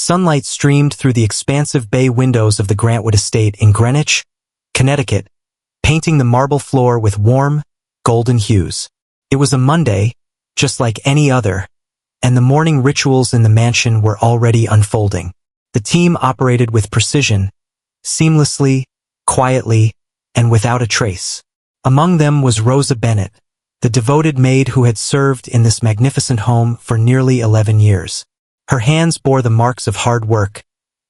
Sunlight streamed through the expansive bay windows of the Grantwood estate in Greenwich, Connecticut, painting the marble floor with warm, golden hues. It was a Monday, just like any other, and the morning rituals in the mansion were already unfolding. The team operated with precision, seamlessly, quietly, and without a trace. Among them was Rosa Bennett, the devoted maid who had served in this magnificent home for nearly 11 years. Her hands bore the marks of hard work,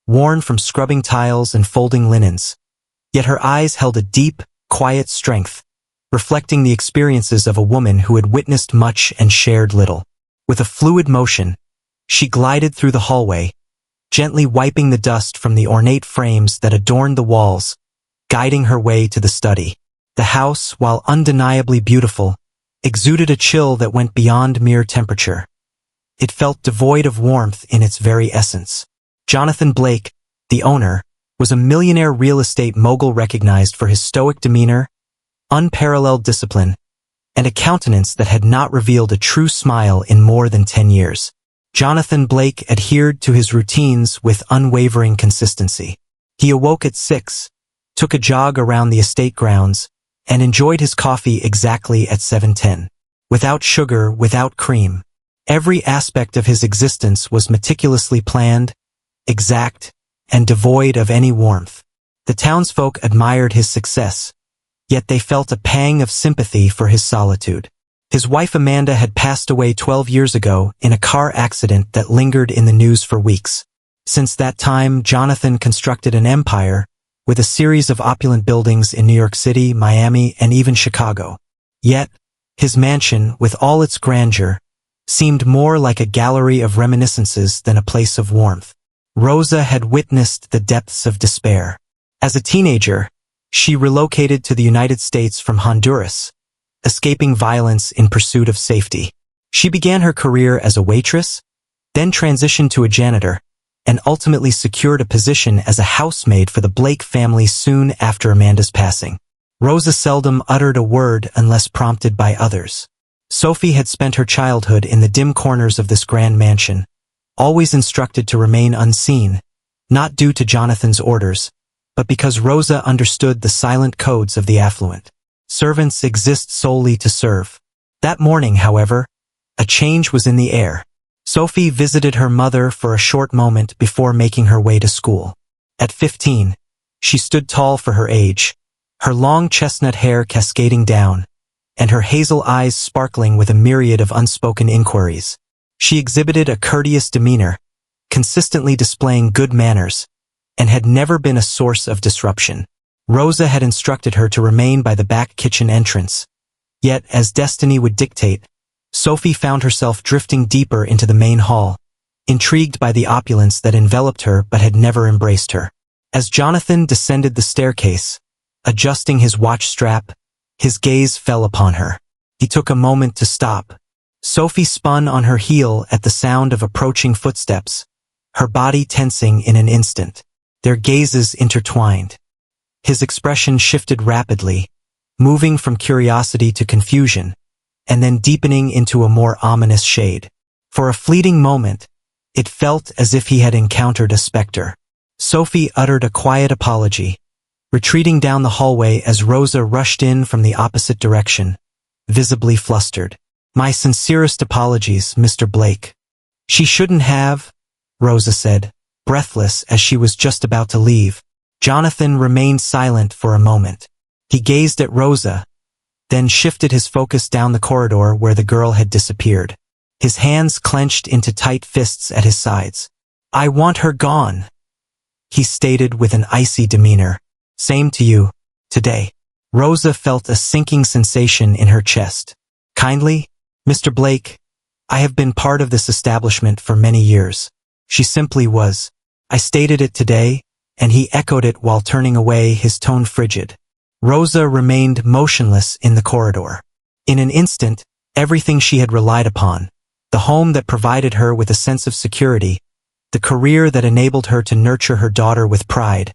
worn from scrubbing tiles and folding linens. Yet her eyes held a deep, quiet strength, reflecting the experiences of a woman who had witnessed much and shared little. With a fluid motion, she glided through the hallway, gently wiping the dust from the ornate frames that adorned the walls, guiding her way to the study. The house, while undeniably beautiful, exuded a chill that went beyond mere temperature. It felt devoid of warmth in its very essence. Jonathan Blake, the owner, was a millionaire real estate mogul recognized for his stoic demeanor, unparalleled discipline, and a countenance that had not revealed a true smile in more than 10 years. Jonathan Blake adhered to his routines with unwavering consistency. He awoke at 6, took a jog around the estate grounds, and enjoyed his coffee exactly at 7:10. Without sugar, without cream. Every aspect of his existence was meticulously planned, exact, and devoid of any warmth. The townsfolk admired his success, yet they felt a pang of sympathy for his solitude. His wife Amanda had passed away 12 years ago in a car accident that lingered in the news for weeks. Since that time, Jonathan constructed an empire, with a series of opulent buildings in New York City, Miami, and even Chicago. Yet, his mansion, with all its grandeur, seemed more like a gallery of reminiscences than a place of warmth. Rosa had witnessed the depths of despair. As a teenager, she relocated to the United States from Honduras, escaping violence in pursuit of safety. She began her career as a waitress, then transitioned to a janitor, and ultimately secured a position as a housemaid for the Blake family soon after Amanda's passing. Rosa seldom uttered a word unless prompted by others. Sophie had spent her childhood in the dim corners of this grand mansion, always instructed to remain unseen, not due to Jonathan's orders, but because Rosa understood the silent codes of the affluent. Servants exist solely to serve. That morning, however, a change was in the air. Sophie visited her mother for a short moment before making her way to school. At 15, she stood tall for her age, her long chestnut hair cascading down, and her hazel eyes sparkling with a myriad of unspoken inquiries. She exhibited a courteous demeanor, consistently displaying good manners, and had never been a source of disruption. Rosa had instructed her to remain by the back kitchen entrance. Yet, as destiny would dictate, Sophie found herself drifting deeper into the main hall, intrigued by the opulence that enveloped her but had never embraced her. As Jonathan descended the staircase, adjusting his watch strap, his gaze fell upon her. He took a moment to stop. Sophie spun on her heel at the sound of approaching footsteps, her body tensing in an instant. Their gazes intertwined. His expression shifted rapidly, moving from curiosity to confusion, and then deepening into a more ominous shade. For a fleeting moment, it felt as if he had encountered a specter. Sophie uttered a quiet apology, retreating down the hallway as Rosa rushed in from the opposite direction, visibly flustered. "My sincerest apologies, Mr. Blake." "She shouldn't have," Rosa said, breathless as she was just about to leave. Jonathan remained silent for a moment. He gazed at Rosa, then shifted his focus down the corridor where the girl had disappeared. His hands clenched into tight fists at his sides. "I want her gone," he stated with an icy demeanor. "Same to you, today." Rosa felt a sinking sensation in her chest. "Kindly, Mr. Blake, I have been part of this establishment for many years." She simply was. "I stated it today," and he echoed it while turning away, his tone frigid. Rosa remained motionless in the corridor. In an instant, everything she had relied upon, the home that provided her with a sense of security, the career that enabled her to nurture her daughter with pride,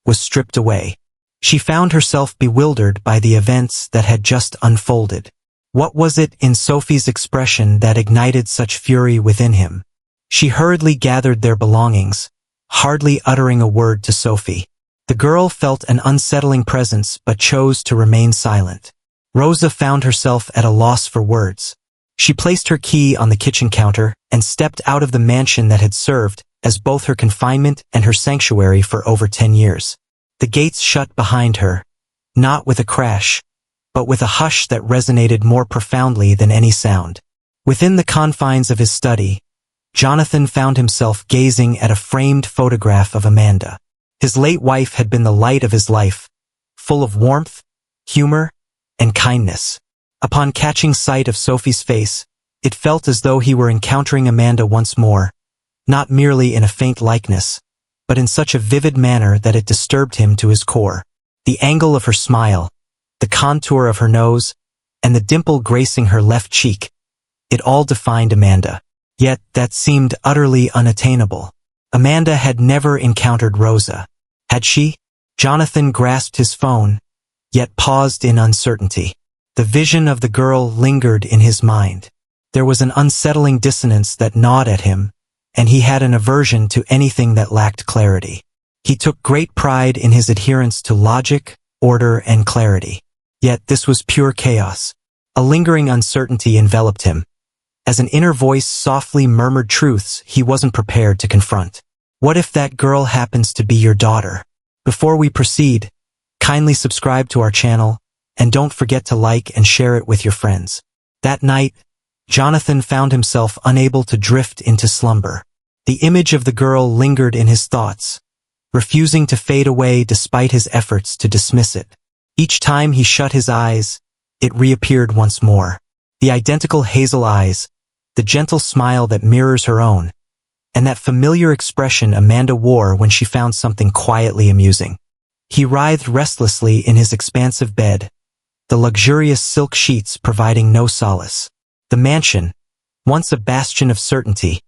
was stripped away. She found herself bewildered by the events that had just unfolded. What was it in Sophie's expression that ignited such fury within him? She hurriedly gathered their belongings, hardly uttering a word to Sophie. The girl felt an unsettling presence but chose to remain silent. Rosa found herself at a loss for words. She placed her key on the kitchen counter and stepped out of the mansion that had served as both her confinement and her sanctuary for over 10 years. The gates shut behind her, not with a crash, but with a hush that resonated more profoundly than any sound. Within the confines of his study, Jonathan found himself gazing at a framed photograph of Amanda. His late wife had been the light of his life, full of warmth, humor, and kindness. Upon catching sight of Sophie's face, it felt as though he were encountering Amanda once more, not merely in a faint likeness, but in such a vivid manner that it disturbed him to his core. The angle of her smile, the contour of her nose, and the dimple gracing her left cheek, it all defined Amanda. Yet that seemed utterly unattainable. Amanda had never encountered Rosa. Had she? Jonathan grasped his phone, yet paused in uncertainty. The vision of the girl lingered in his mind. There was an unsettling dissonance that gnawed at him, and he had an aversion to anything that lacked clarity. He took great pride in his adherence to logic, order, and clarity. Yet this was pure chaos. A lingering uncertainty enveloped him. As an inner voice softly murmured truths he wasn't prepared to confront. What if that girl happens to be your daughter? Before we proceed, kindly subscribe to our channel, and don't forget to like and share it with your friends. That night, Jonathan found himself unable to drift into slumber. The image of the girl lingered in his thoughts, refusing to fade away despite his efforts to dismiss it. Each time he shut his eyes, it reappeared once more. The identical hazel eyes, the gentle smile that mirrors her own, and that familiar expression Amanda wore when she found something quietly amusing. He writhed restlessly in his expansive bed, the luxurious silk sheets providing no solace. The mansion, once a bastion of certainty,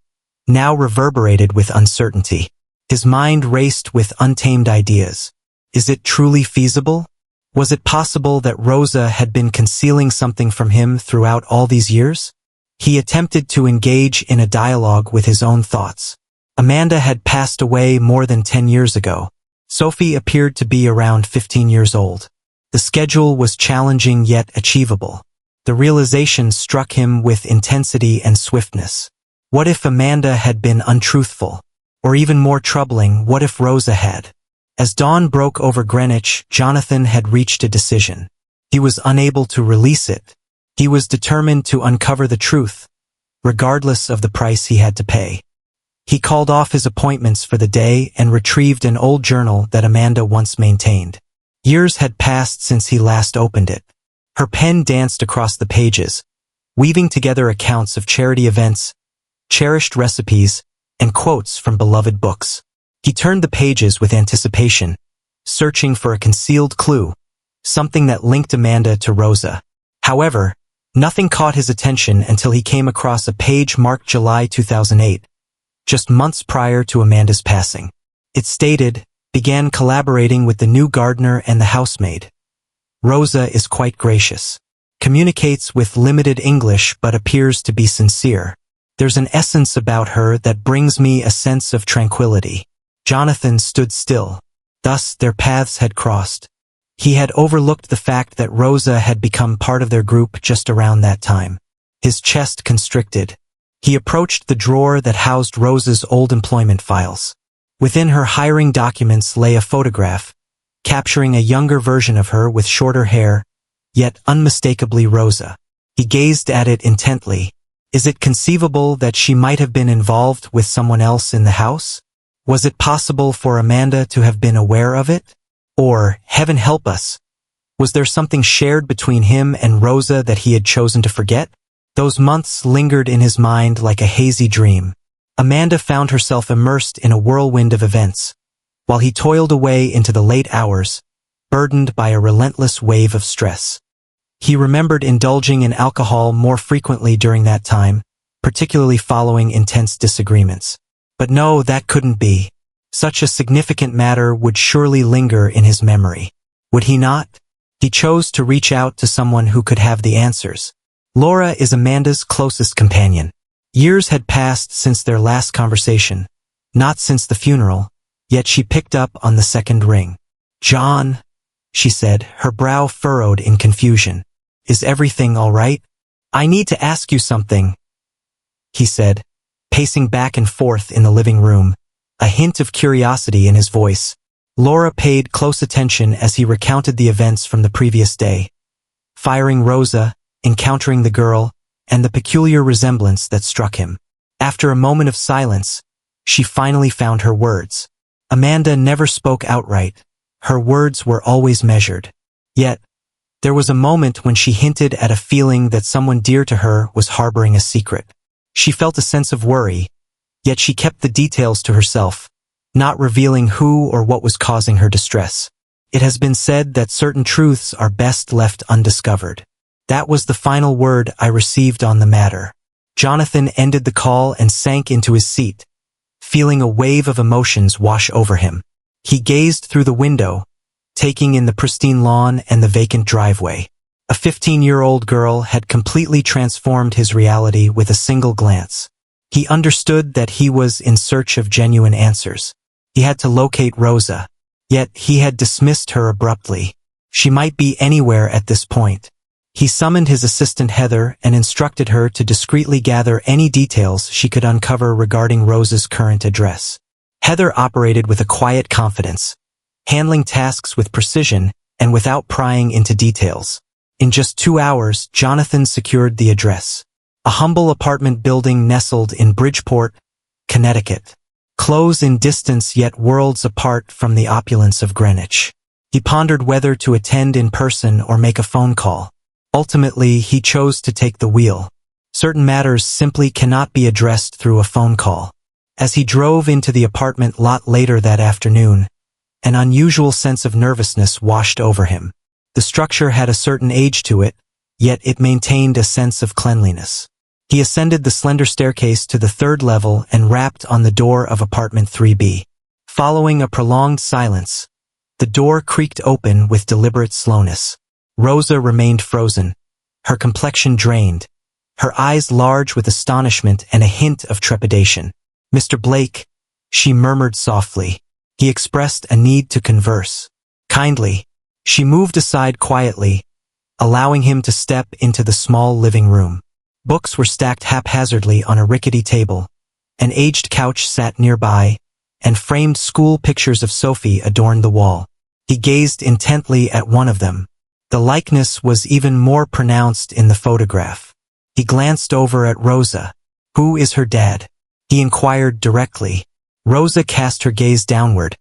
now reverberated with uncertainty. His mind raced with untamed ideas. Is it truly feasible? Was it possible that Rosa had been concealing something from him throughout all these years? He attempted to engage in a dialogue with his own thoughts. Amanda had passed away more than 10 years ago. Sophie appeared to be around 15 years old. The schedule was challenging yet achievable. The realization struck him with intensity and swiftness. What if Amanda had been untruthful? Or even more troubling, what if Rosa had? As dawn broke over Greenwich, Jonathan had reached a decision. He was unable to release it. He was determined to uncover the truth, regardless of the price he had to pay. He called off his appointments for the day and retrieved an old journal that Amanda once maintained. Years had passed since he last opened it. Her pen danced across the pages, weaving together accounts of charity events, cherished recipes, and quotes from beloved books. He turned the pages with anticipation, searching for a concealed clue, something that linked Amanda to Rosa. However, nothing caught his attention until he came across a page marked July 2008, just months prior to Amanda's passing. It stated, "Began collaborating with the new gardener and the housemaid. Rosa is quite gracious. Communicates with limited English but appears to be sincere. There's an essence about her that brings me a sense of tranquility." Jonathan stood still. Thus their paths had crossed. He had overlooked the fact that Rosa had become part of their group just around that time. His chest constricted. He approached the drawer that housed Rosa's old employment files. Within her hiring documents lay a photograph, capturing a younger version of her with shorter hair, yet unmistakably Rosa. He gazed at it intently. Is it conceivable that she might have been involved with someone else in the house? Was it possible for Amanda to have been aware of it? Or, heaven help us, was there something shared between him and Rosa that he had chosen to forget? Those months lingered in his mind like a hazy dream. Amanda found herself immersed in a whirlwind of events, while he toiled away into the late hours, burdened by a relentless wave of stress. He remembered indulging in alcohol more frequently during that time, particularly following intense disagreements. But no, that couldn't be. Such a significant matter would surely linger in his memory. Would he not? He chose to reach out to someone who could have the answers. Laura is Amanda's closest companion. Years had passed since their last conversation, not since the funeral, yet she picked up on the second ring. "John," she said, her brow furrowed in confusion. "Is everything all right?" "I need to ask you something," he said, pacing back and forth in the living room, a hint of curiosity in his voice. Laura paid close attention as he recounted the events from the previous day. Firing Rosa, encountering the girl, and the peculiar resemblance that struck him. After a moment of silence, she finally found her words. Amanda never spoke outright. Her words were always measured. Yet, there was a moment when she hinted at a feeling that someone dear to her was harboring a secret. She felt a sense of worry, yet she kept the details to herself, not revealing who or what was causing her distress. It has been said that certain truths are best left undiscovered. That was the final word I received on the matter. Jonathan ended the call and sank into his seat, feeling a wave of emotions wash over him. He gazed through the window, taking in the pristine lawn and the vacant driveway. A 15-year-old girl had completely transformed his reality with a single glance. He understood that he was in search of genuine answers. He had to locate Rosa, yet he had dismissed her abruptly. She might be anywhere at this point. He summoned his assistant Heather and instructed her to discreetly gather any details she could uncover regarding Rosa's current address. Heather operated with a quiet confidence, handling tasks with precision and without prying into details. In just 2 hours, Jonathan secured the address. A humble apartment building nestled in Bridgeport, Connecticut. Close in distance yet worlds apart from the opulence of Greenwich. He pondered whether to attend in person or make a phone call. Ultimately, he chose to take the wheel. Certain matters simply cannot be addressed through a phone call. As he drove into the apartment lot later that afternoon, an unusual sense of nervousness washed over him. The structure had a certain age to it, yet it maintained a sense of cleanliness. He ascended the slender staircase to the 3rd level and rapped on the door of apartment 3B. Following a prolonged silence, the door creaked open with deliberate slowness. Rosa remained frozen, her complexion drained, her eyes large with astonishment and a hint of trepidation. "Mr. Blake," she murmured softly. He expressed a need to converse. "Kindly." She moved aside quietly, allowing him to step into the small living room. Books were stacked haphazardly on a rickety table. An aged couch sat nearby, and framed school pictures of Sophie adorned the wall. He gazed intently at one of them. The likeness was even more pronounced in the photograph. He glanced over at Rosa. "Who is her dad?" he inquired directly. Rosa cast her gaze downward,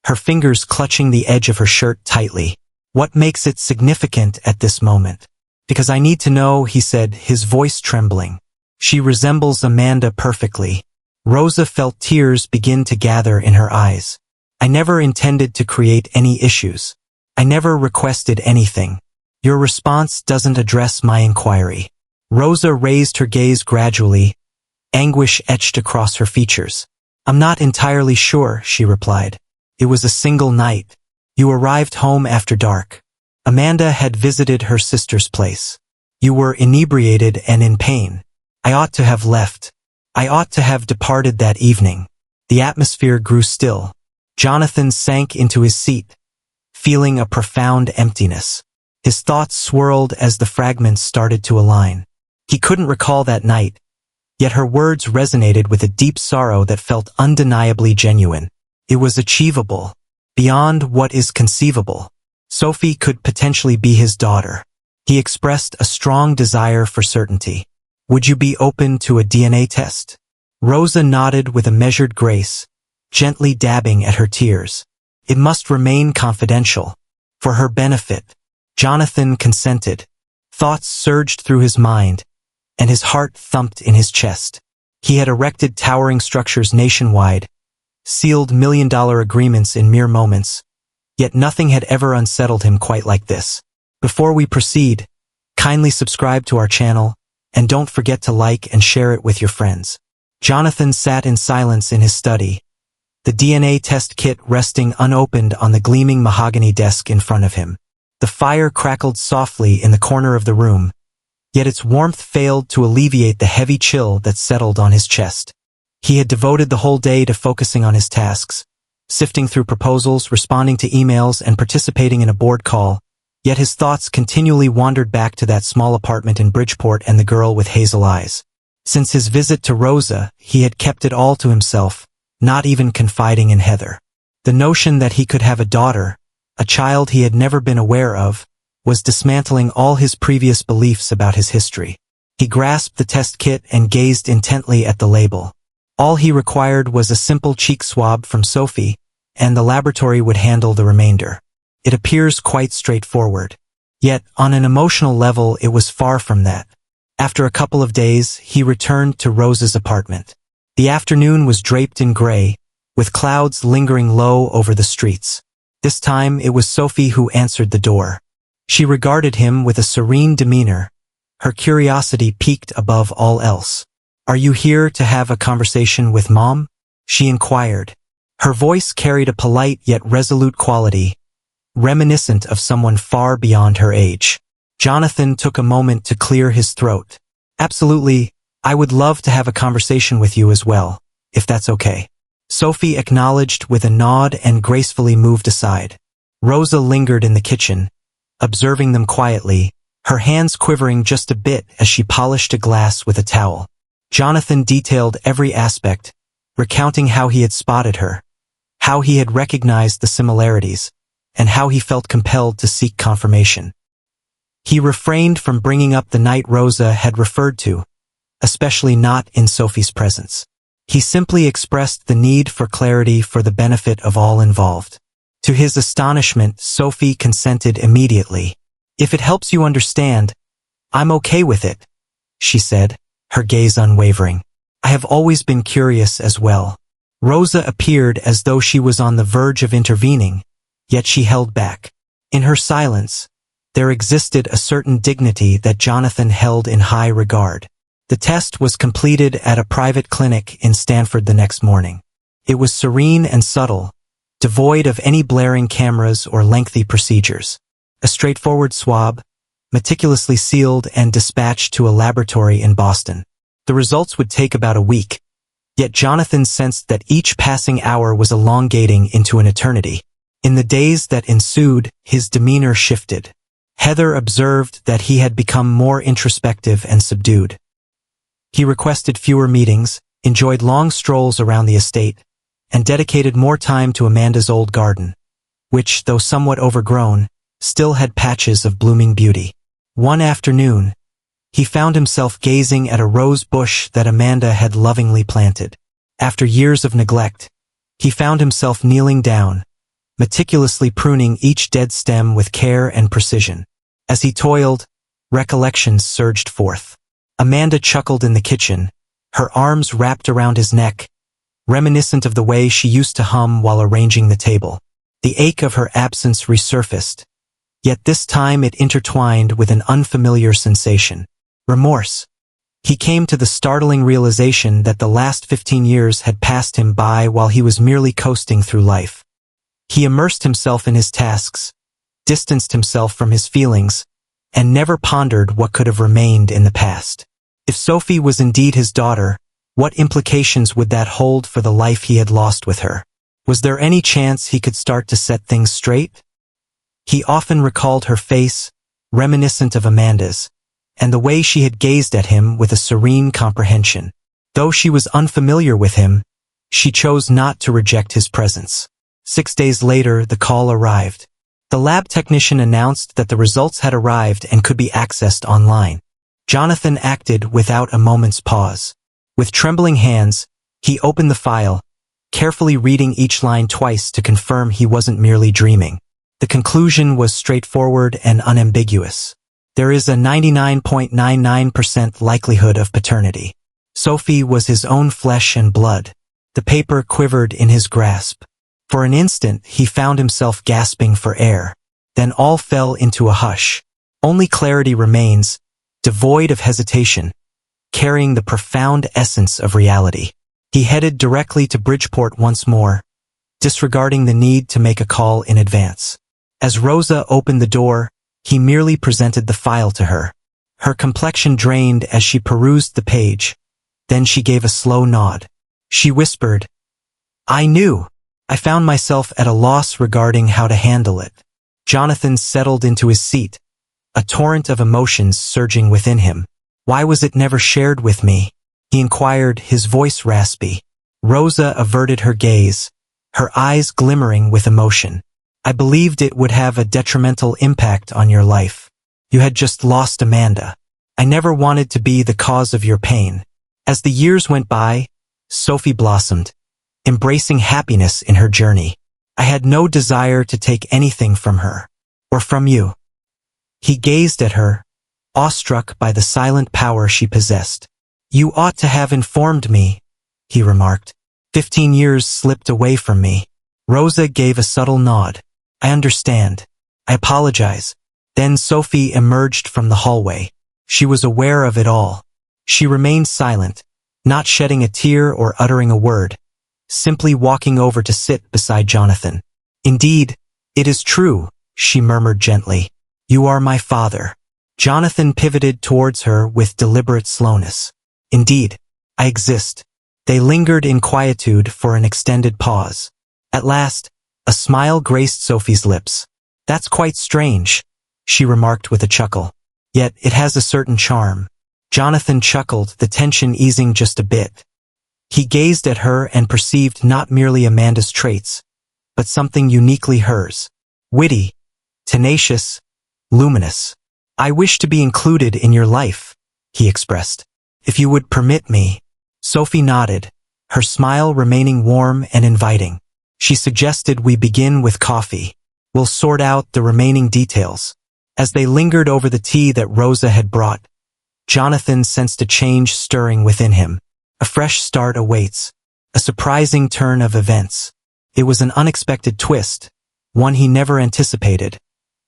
her fingers clutching the edge of her shirt tightly. "What makes it significant at this moment?" "Because I need to know," he said, his voice trembling. "She resembles Amanda perfectly." Rosa felt tears begin to gather in her eyes. "I never intended to create any issues. I never requested anything. Your response doesn't address my inquiry." Rosa raised her gaze gradually, anguish etched across her features. "I'm not entirely sure," she replied. "It was a single night. You arrived home after dark. Amanda had visited her sister's place. You were inebriated and in pain. I ought to have left. I ought to have departed that evening." The atmosphere grew still. Jonathan sank into his seat, feeling a profound emptiness. His thoughts swirled as the fragments started to align. He couldn't recall that night, yet her words resonated with a deep sorrow that felt undeniably genuine. It was achievable, beyond what is conceivable. Sophie could potentially be his daughter. He expressed a strong desire for certainty. "Would you be open to a DNA test?" Rosa nodded with a measured grace, gently dabbing at her tears. "It must remain confidential. For her benefit." Jonathan consented. Thoughts surged through his mind, and his heart thumped in his chest. He had erected towering structures nationwide, sealed million-dollar agreements in mere moments, yet nothing had ever unsettled him quite like this. Before we proceed, kindly subscribe to our channel, and don't forget to like and share it with your friends. Jonathan sat in silence in his study, the DNA test kit resting unopened on the gleaming mahogany desk in front of him. The fire crackled softly in the corner of the room, yet its warmth failed to alleviate the heavy chill that settled on his chest. He had devoted the whole day to focusing on his tasks, sifting through proposals, responding to emails, and participating in a board call, yet his thoughts continually wandered back to that small apartment in Bridgeport and the girl with hazel eyes. Since his visit to Rosa, he had kept it all to himself, not even confiding in Heather. The notion that he could have a daughter, a child he had never been aware of, was dismantling all his previous beliefs about his history. He grasped the test kit and gazed intently at the label. All he required was a simple cheek swab from Sophie, and the laboratory would handle the remainder. It appears quite straightforward. Yet, on an emotional level, it was far from that. After a couple of days, he returned to Rosa's apartment. The afternoon was draped in gray, with clouds lingering low over the streets. This time, it was Sophie who answered the door. She regarded him with a serene demeanor, her curiosity piqued above all else. "Are you here to have a conversation with Mom?" she inquired. Her voice carried a polite yet resolute quality, reminiscent of someone far beyond her age. Jonathan took a moment to clear his throat. "Absolutely, I would love to have a conversation with you as well, if that's okay." Sophie acknowledged with a nod and gracefully moved aside. Rosa lingered in the kitchen, observing them quietly, her hands quivering just a bit as she polished a glass with a towel. Jonathan detailed every aspect, recounting how he had spotted her, how he had recognized the similarities, and how he felt compelled to seek confirmation. He refrained from bringing up the night Rosa had referred to, especially not in Sophie's presence. He simply expressed the need for clarity for the benefit of all involved. To his astonishment, Sophie consented immediately. "If it helps you understand, I'm okay with it," she said, her gaze unwavering. "I have always been curious as well." Rosa appeared as though she was on the verge of intervening, yet she held back. In her silence, there existed a certain dignity that Jonathan held in high regard. The test was completed at a private clinic in Stanford the next morning. It was serene and subtle, devoid of any blaring cameras or lengthy procedures. A straightforward swab, meticulously sealed and dispatched to a laboratory in Boston. The results would take about a week, yet Jonathan sensed that each passing hour was elongating into an eternity. In the days that ensued, his demeanor shifted. Heather observed that he had become more introspective and subdued. He requested fewer meetings, enjoyed long strolls around the estate, and dedicated more time to Amanda's old garden, which, though somewhat overgrown, still had patches of blooming beauty. One afternoon, he found himself gazing at a rose bush that Amanda had lovingly planted. After years of neglect, he found himself kneeling down, meticulously pruning each dead stem with care and precision. As he toiled, recollections surged forth. Amanda chuckled in the kitchen, her arms wrapped around his neck, reminiscent of the way she used to hum while arranging the table. The ache of her absence resurfaced, yet this time it intertwined with an unfamiliar sensation. Remorse. He came to the startling realization that the last 15 years had passed him by while he was merely coasting through life. He immersed himself in his tasks, distanced himself from his feelings, and never pondered what could have remained in the past. If Sophie was indeed his daughter, what implications would that hold for the life he had lost with her? Was there any chance he could start to set things straight? He often recalled her face, reminiscent of Amanda's, and the way she had gazed at him with a serene comprehension. Though she was unfamiliar with him, she chose not to reject his presence. 6 days later, the call arrived. The lab technician announced that the results had arrived and could be accessed online. Jonathan acted without a moment's pause. With trembling hands, he opened the file, carefully reading each line twice to confirm he wasn't merely dreaming. The conclusion was straightforward and unambiguous. There is a 99.99% likelihood of paternity. Sophie was his own flesh and blood. The paper quivered in his grasp. For an instant, he found himself gasping for air. Then all fell into a hush. Only clarity remains, devoid of hesitation, carrying the profound essence of reality. He headed directly to Bridgeport once more, disregarding the need to make a call in advance. As Rosa opened the door, he merely presented the file to her. Her complexion drained as she perused the page. Then she gave a slow nod. She whispered, "I knew." I found myself at a loss regarding how to handle it. Jonathan settled into his seat, a torrent of emotions surging within him. "Why was it never shared with me?" he inquired, his voice raspy. Rosa averted her gaze, her eyes glimmering with emotion. "I believed it would have a detrimental impact on your life. You had just lost Amanda. I never wanted to be the cause of your pain." As the years went by, Sophie blossomed, embracing happiness in her journey. "I had no desire to take anything from her, or from you." He gazed at her, awestruck by the silent power she possessed. "You ought to have informed me," he remarked. 15 years slipped away from me." Rosa gave a subtle nod. "I understand. I apologize." Then Sophie emerged from the hallway. She was aware of it all. She remained silent, not shedding a tear or uttering a word, simply walking over to sit beside Jonathan. "Indeed, it is true," she murmured gently. "You are my father." Jonathan pivoted towards her with deliberate slowness. "Indeed, I exist." They lingered in quietude for an extended pause. At last, a smile graced Sophie's lips. "That's quite strange," she remarked with a chuckle. "Yet it has a certain charm." Jonathan chuckled, the tension easing just a bit. He gazed at her and perceived not merely Amanda's traits, but something uniquely hers. Witty, tenacious, luminous. "I wish to be included in your life," he expressed. "If you would permit me." Sophie nodded, her smile remaining warm and inviting. She suggested we begin with coffee. "We'll sort out the remaining details." As they lingered over the tea that Rosa had brought, Jonathan sensed a change stirring within him. A fresh start awaits. A surprising turn of events. It was an unexpected twist, one he never anticipated.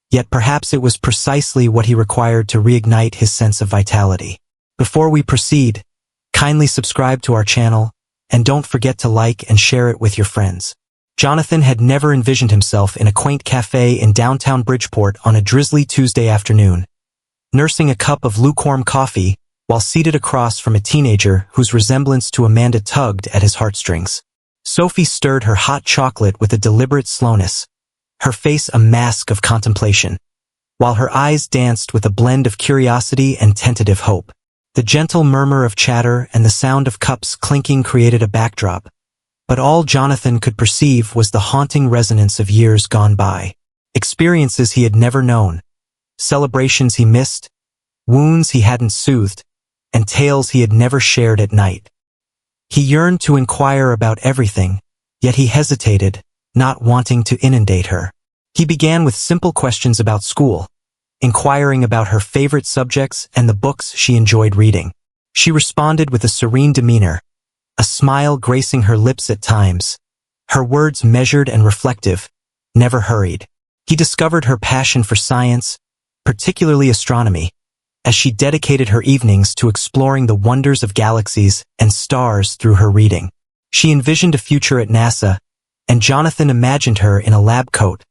Yet perhaps it was precisely what he required to reignite his sense of vitality. Before we proceed, kindly subscribe to our channel, and don't forget to like and share it with your friends. Jonathan had never envisioned himself in a quaint cafe in downtown Bridgeport on a drizzly Tuesday afternoon, nursing a cup of lukewarm coffee while seated across from a teenager whose resemblance to Amanda tugged at his heartstrings. Sophie stirred her hot chocolate with a deliberate slowness, her face a mask of contemplation, while her eyes danced with a blend of curiosity and tentative hope. The gentle murmur of chatter and the sound of cups clinking created a backdrop, but all Jonathan could perceive was the haunting resonance of years gone by, experiences he had never known, celebrations he missed, wounds he hadn't soothed, and tales he had never shared at night. He yearned to inquire about everything, yet he hesitated, not wanting to inundate her. He began with simple questions about school, inquiring about her favorite subjects and the books she enjoyed reading. She responded with a serene demeanor, a smile gracing her lips at times, her words measured and reflective, never hurried. He discovered her passion for science, particularly astronomy, as she dedicated her evenings to exploring the wonders of galaxies and stars through her reading. She envisioned a future at NASA, and Jonathan imagined her in a lab coat,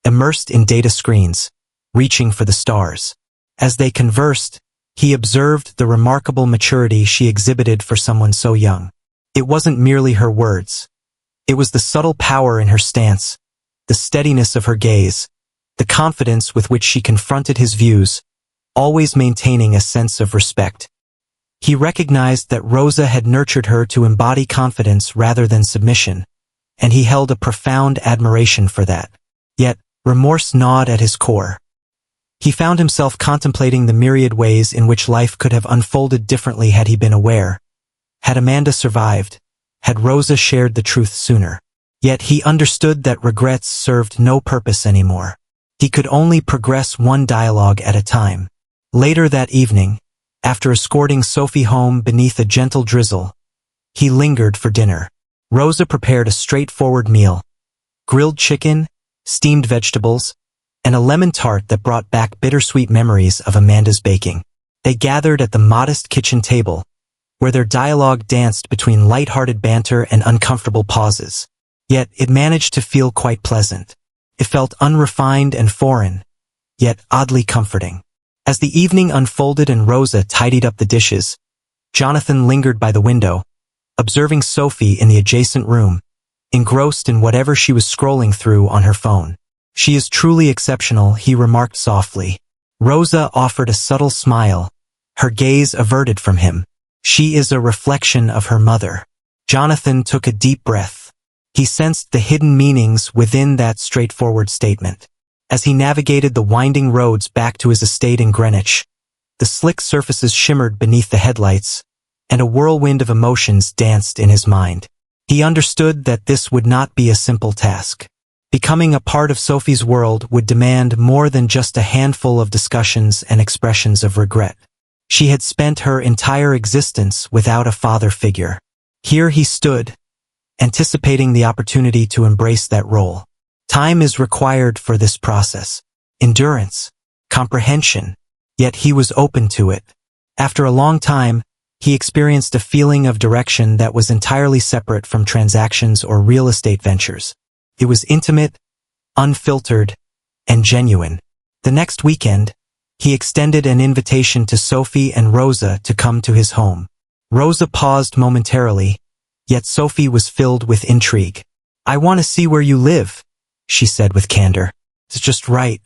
immersed in data screens, reaching for the stars. As they conversed, he observed the remarkable maturity she exhibited for someone so young. It wasn't merely her words. It was the subtle power in her stance, the steadiness of her gaze, the confidence with which she confronted his views, always maintaining a sense of respect. He recognized that Rosa had nurtured her to embody confidence rather than submission, and he held a profound admiration for that. Yet, remorse gnawed at his core. He found himself contemplating the myriad ways in which life could have unfolded differently had he been aware. Had Amanda survived? Had Rosa shared the truth sooner? Yet he understood that regrets served no purpose anymore. He could only progress one dialogue at a time. Later that evening, after escorting Sophie home beneath a gentle drizzle, he lingered for dinner. Rosa prepared a straightforward meal: grilled chicken, steamed vegetables, and a lemon tart that brought back bittersweet memories of Amanda's baking. They gathered at the modest kitchen table, where their dialogue danced between light-hearted banter and uncomfortable pauses. Yet it managed to feel quite pleasant. It felt unrefined and foreign, yet oddly comforting. As the evening unfolded and Rosa tidied up the dishes, Jonathan lingered by the window, observing Sophie in the adjacent room, engrossed in whatever she was scrolling through on her phone. "She is truly exceptional," he remarked softly. Rosa offered a subtle smile, her gaze averted from him. "She is a reflection of her mother." Jonathan took a deep breath. He sensed the hidden meanings within that straightforward statement. As he navigated the winding roads back to his estate in Greenwich, the slick surfaces shimmered beneath the headlights, and a whirlwind of emotions danced in his mind. He understood that this would not be a simple task. Becoming a part of Sophie's world would demand more than just a handful of discussions and expressions of regret. She had spent her entire existence without a father figure. Here he stood, anticipating the opportunity to embrace that role. Time is required for this process. Endurance, comprehension, yet he was open to it. After a long time, he experienced a feeling of direction that was entirely separate from transactions or real estate ventures. It was intimate, unfiltered, and genuine. The next weekend, he extended an invitation to Sophie and Rosa to come to his home. Rosa paused momentarily, yet Sophie was filled with intrigue. "I want to see where you live," she said with candor. "It's just right.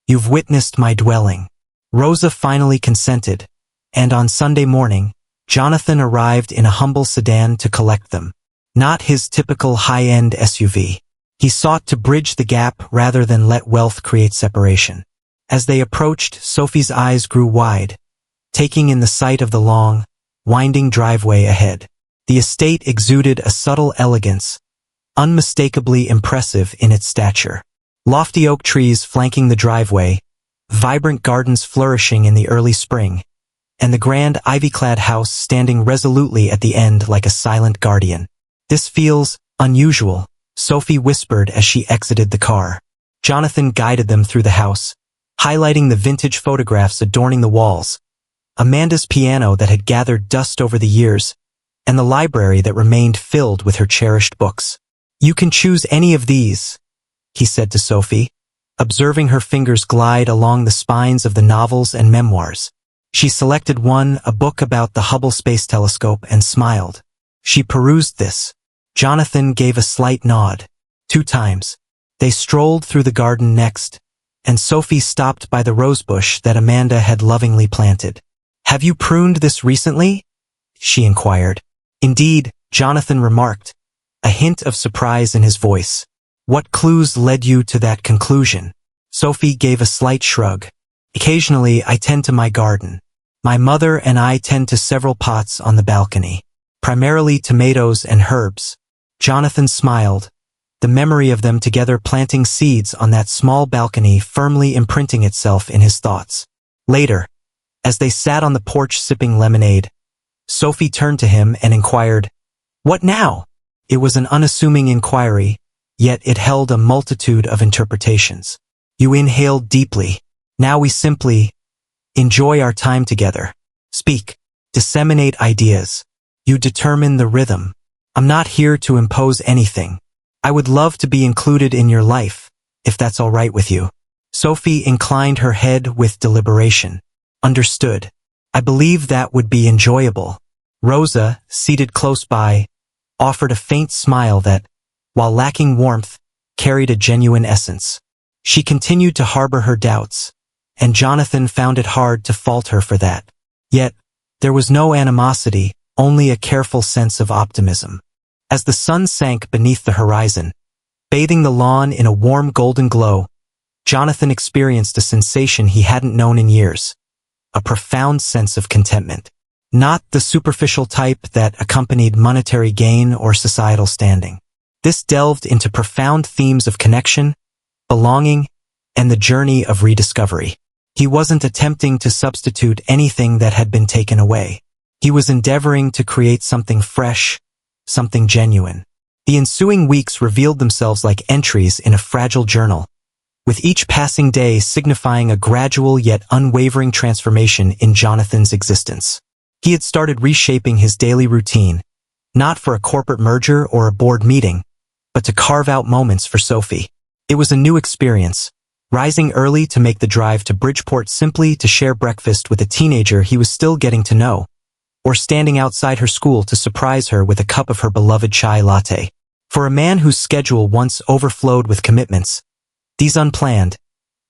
You've witnessed my dwelling." Rosa finally consented, and on Sunday morning, Jonathan arrived in a humble sedan to collect them. Not his typical high-end SUV. He sought to bridge the gap rather than let wealth create separation. As they approached, Sophie's eyes grew wide, taking in the sight of the long, winding driveway ahead. The estate exuded a subtle elegance, unmistakably impressive in its stature. Lofty oak trees flanking the driveway, vibrant gardens flourishing in the early spring, and the grand ivy-clad house standing resolutely at the end like a silent guardian. "This feels unusual," Sophie whispered as she exited the car. Jonathan guided them through the house, highlighting the vintage photographs adorning the walls, Amanda's piano that had gathered dust over the years, and the library that remained filled with her cherished books. "You can choose any of these," he said to Sophie, observing her fingers glide along the spines of the novels and memoirs. She selected one, a book about the Hubble Space Telescope, and smiled. She perused this. Jonathan gave a slight nod. 2 times. They strolled through the garden next, and Sophie stopped by the rosebush that Amanda had lovingly planted. "Have you pruned this recently?" she inquired. "Indeed," Jonathan remarked, a hint of surprise in his voice. "What clues led you to that conclusion?" Sophie gave a slight shrug. "Occasionally, I tend to my garden. My mother and I tend to several pots on the balcony, primarily tomatoes and herbs." Jonathan smiled, the memory of them together planting seeds on that small balcony firmly imprinting itself in his thoughts. Later, as they sat on the porch sipping lemonade, Sophie turned to him and inquired, "What now?" It was an unassuming inquiry, yet it held a multitude of interpretations. You inhaled deeply. "Now we simply enjoy our time together. Speak. Disseminate ideas. You determine the rhythm. I'm not here to impose anything. I would love to be included in your life, if that's all right with you." Sophie inclined her head with deliberation. "Understood. I believe that would be enjoyable." Rosa, seated close by, offered a faint smile that, while lacking warmth, carried a genuine essence. She continued to harbor her doubts, and Jonathan found it hard to fault her for that. Yet, there was no animosity, only a careful sense of optimism. As the sun sank beneath the horizon, bathing the lawn in a warm golden glow, Jonathan experienced a sensation he hadn't known in years, a profound sense of contentment. Not the superficial type that accompanied monetary gain or societal standing. This delved into profound themes of connection, belonging, and the journey of rediscovery. He wasn't attempting to substitute anything that had been taken away. He was endeavoring to create something fresh, something genuine. The ensuing weeks revealed themselves like entries in a fragile journal, with each passing day signifying a gradual yet unwavering transformation in Jonathan's existence. He had started reshaping his daily routine, not for a corporate merger or a board meeting, but to carve out moments for Sophie. It was a new experience, rising early to make the drive to Bridgeport simply to share breakfast with a teenager he was still getting to know, or standing outside her school to surprise her with a cup of her beloved chai latte. For a man whose schedule once overflowed with commitments, these unplanned,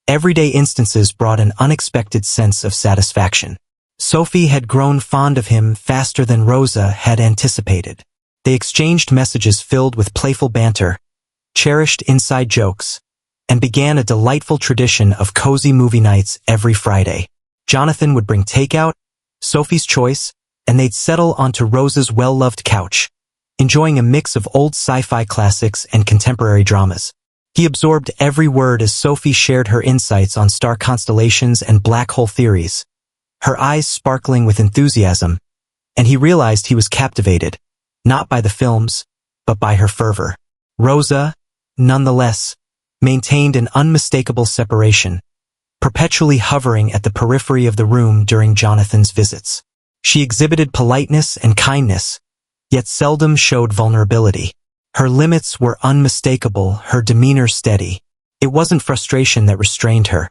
everyday instances brought an unexpected sense of satisfaction. Sophie had grown fond of him faster than Rosa had anticipated. They exchanged messages filled with playful banter, cherished inside jokes, and began a delightful tradition of cozy movie nights every Friday. Jonathan would bring takeout, Sophie's choice, and they'd settle onto Rosa's well-loved couch, enjoying a mix of old sci-fi classics and contemporary dramas. He absorbed every word as Sophie shared her insights on star constellations and black hole theories, her eyes sparkling with enthusiasm, and he realized he was captivated, not by the films, but by her fervor. Rosa, nonetheless, maintained an unmistakable separation, perpetually hovering at the periphery of the room during Jonathan's visits. She exhibited politeness and kindness, yet seldom showed vulnerability. Her limits were unmistakable, her demeanor steady. It wasn't frustration that restrained her.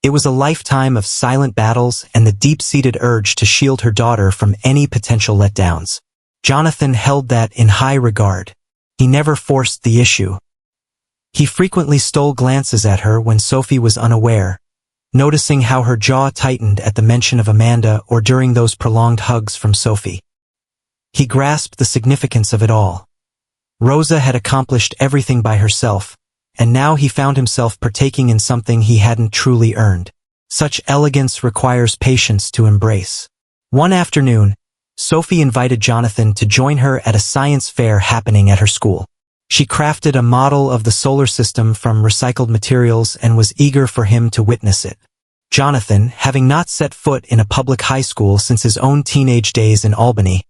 It was a lifetime of silent battles and the deep-seated urge to shield her daughter from any potential letdowns. Jonathan held that in high regard. He never forced the issue. He frequently stole glances at her when Sophie was unaware, noticing how her jaw tightened at the mention of Amanda or during those prolonged hugs from Sophie. He grasped the significance of it all. Rosa had accomplished everything by herself, and now he found himself partaking in something he hadn't truly earned. Such elegance requires patience to embrace. One afternoon, Sophie invited Jonathan to join her at a science fair happening at her school. She crafted a model of the solar system from recycled materials and was eager for him to witness it. Jonathan, having not set foot in a public high school since his own teenage days in Albany,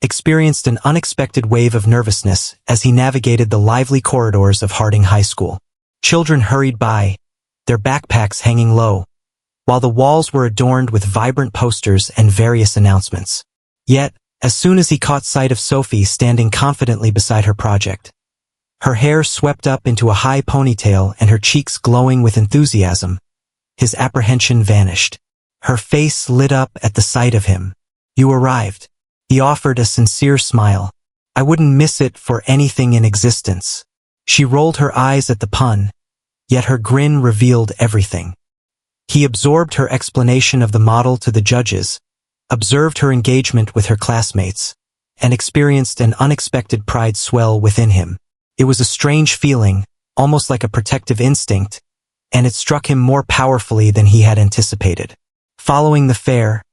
experienced an unexpected wave of nervousness as he navigated the lively corridors of Harding High School. Children hurried by, their backpacks hanging low, while the walls were adorned with vibrant posters and various announcements. Yet, as soon as he caught sight of Sophie standing confidently beside her project, her hair swept up into a high ponytail and her cheeks glowing with enthusiasm, his apprehension vanished. Her face lit up at the sight of him. "You arrived." He offered a sincere smile. "I wouldn't miss it for anything in existence." She rolled her eyes at the pun, yet her grin revealed everything. He absorbed her explanation of the model to the judges, observed her engagement with her classmates, and experienced an unexpected pride swell within him. It was a strange feeling, almost like a protective instinct, and it struck him more powerfully than he had anticipated. Following the fair,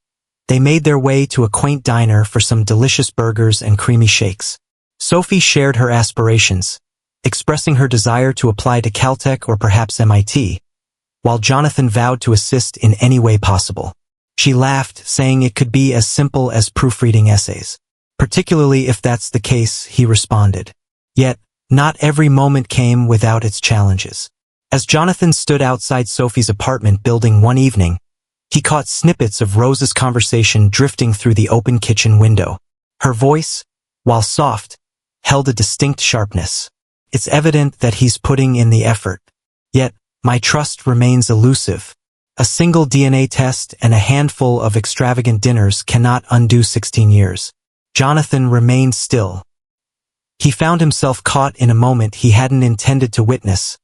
they made their way to a quaint diner for some delicious burgers and creamy shakes. Sophie shared her aspirations, expressing her desire to apply to Caltech or perhaps MIT, while Jonathan vowed to assist in any way possible. She laughed, saying it could be as simple as proofreading essays. "Particularly if that's the case," he responded. Yet, not every moment came without its challenges. As Jonathan stood outside Sophie's apartment building one evening, he caught snippets of Rosa's conversation drifting through the open kitchen window. Her voice, while soft, held a distinct sharpness. "It's evident that he's putting in the effort. Yet, my trust remains elusive. A single DNA test and a handful of extravagant dinners cannot undo 16 years. Jonathan remained still. He found himself caught in a moment he hadn't intended to witness,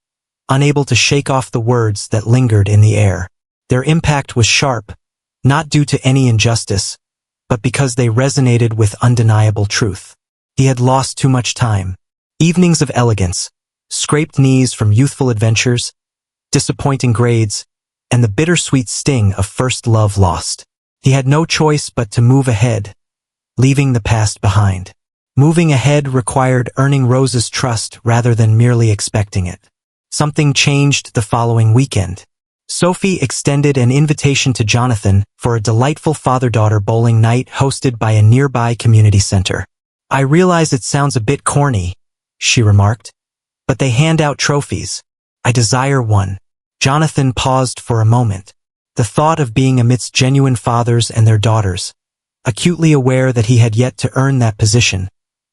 unable to shake off the words that lingered in the air. Their impact was sharp, not due to any injustice, but because they resonated with undeniable truth. He had lost too much time. Evenings of elegance, scraped knees from youthful adventures, disappointing grades, and the bittersweet sting of first love lost. He had no choice but to move ahead, leaving the past behind. Moving ahead required earning Rosa's trust rather than merely expecting it. Something changed the following weekend. Sophie extended an invitation to Jonathan for a delightful father-daughter bowling night hosted by a nearby community center. "I realize it sounds a bit corny," she remarked, "but they hand out trophies. I desire one." Jonathan paused for a moment. The thought of being amidst genuine fathers and their daughters, acutely aware that he had yet to earn that position,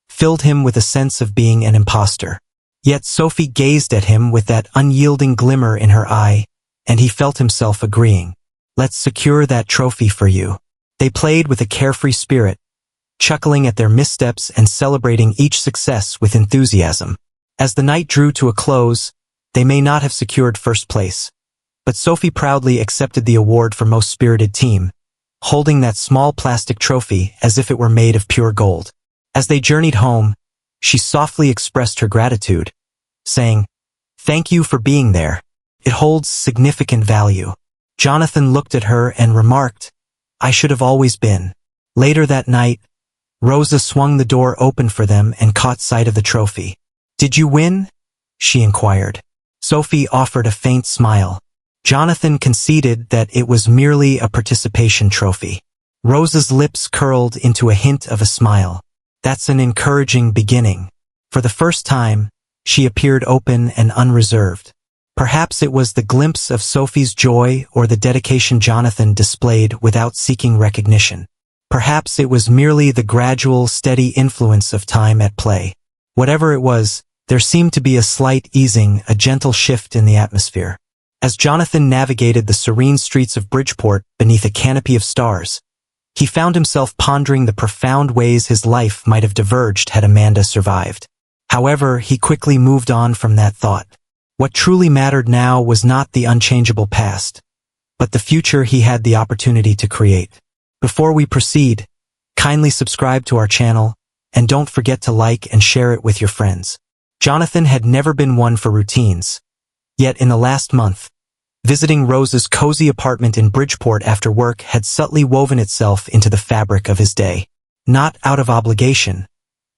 filled him with a sense of being an imposter. Yet Sophie gazed at him with that unyielding glimmer in her eye, and he felt himself agreeing. Let's secure that trophy for you. They played with a carefree spirit, chuckling at their missteps and celebrating each success with enthusiasm. As the night drew to a close, they may not have secured first place, but Sophie proudly accepted the award for most spirited team, holding that small plastic trophy as if it were made of pure gold. As they journeyed home, she softly expressed her gratitude, saying, "Thank you for being there. It holds significant value." Jonathan looked at her and remarked, "I should have always been." Later that night, Rosa swung the door open for them and caught sight of the trophy. "Did you win?" she inquired. Sophie offered a faint smile. Jonathan conceded that it was merely a participation trophy. Rosa's lips curled into a hint of a smile. "That's an encouraging beginning." For the first time, she appeared open and unreserved. Perhaps it was the glimpse of Sophie's joy or the dedication Jonathan displayed without seeking recognition. Perhaps it was merely the gradual, steady influence of time at play. Whatever it was, there seemed to be a slight easing, a gentle shift in the atmosphere. As Jonathan navigated the serene streets of Bridgeport beneath a canopy of stars, he found himself pondering the profound ways his life might have diverged had Amanda survived. However, he quickly moved on from that thought. What truly mattered now was not the unchangeable past, but the future he had the opportunity to create. Before we proceed, kindly subscribe to our channel, and don't forget to like and share it with your friends. Jonathan had never been one for routines. Yet in the last month, visiting Rosa's cozy apartment in Bridgeport after work had subtly woven itself into the fabric of his day. Not out of obligation,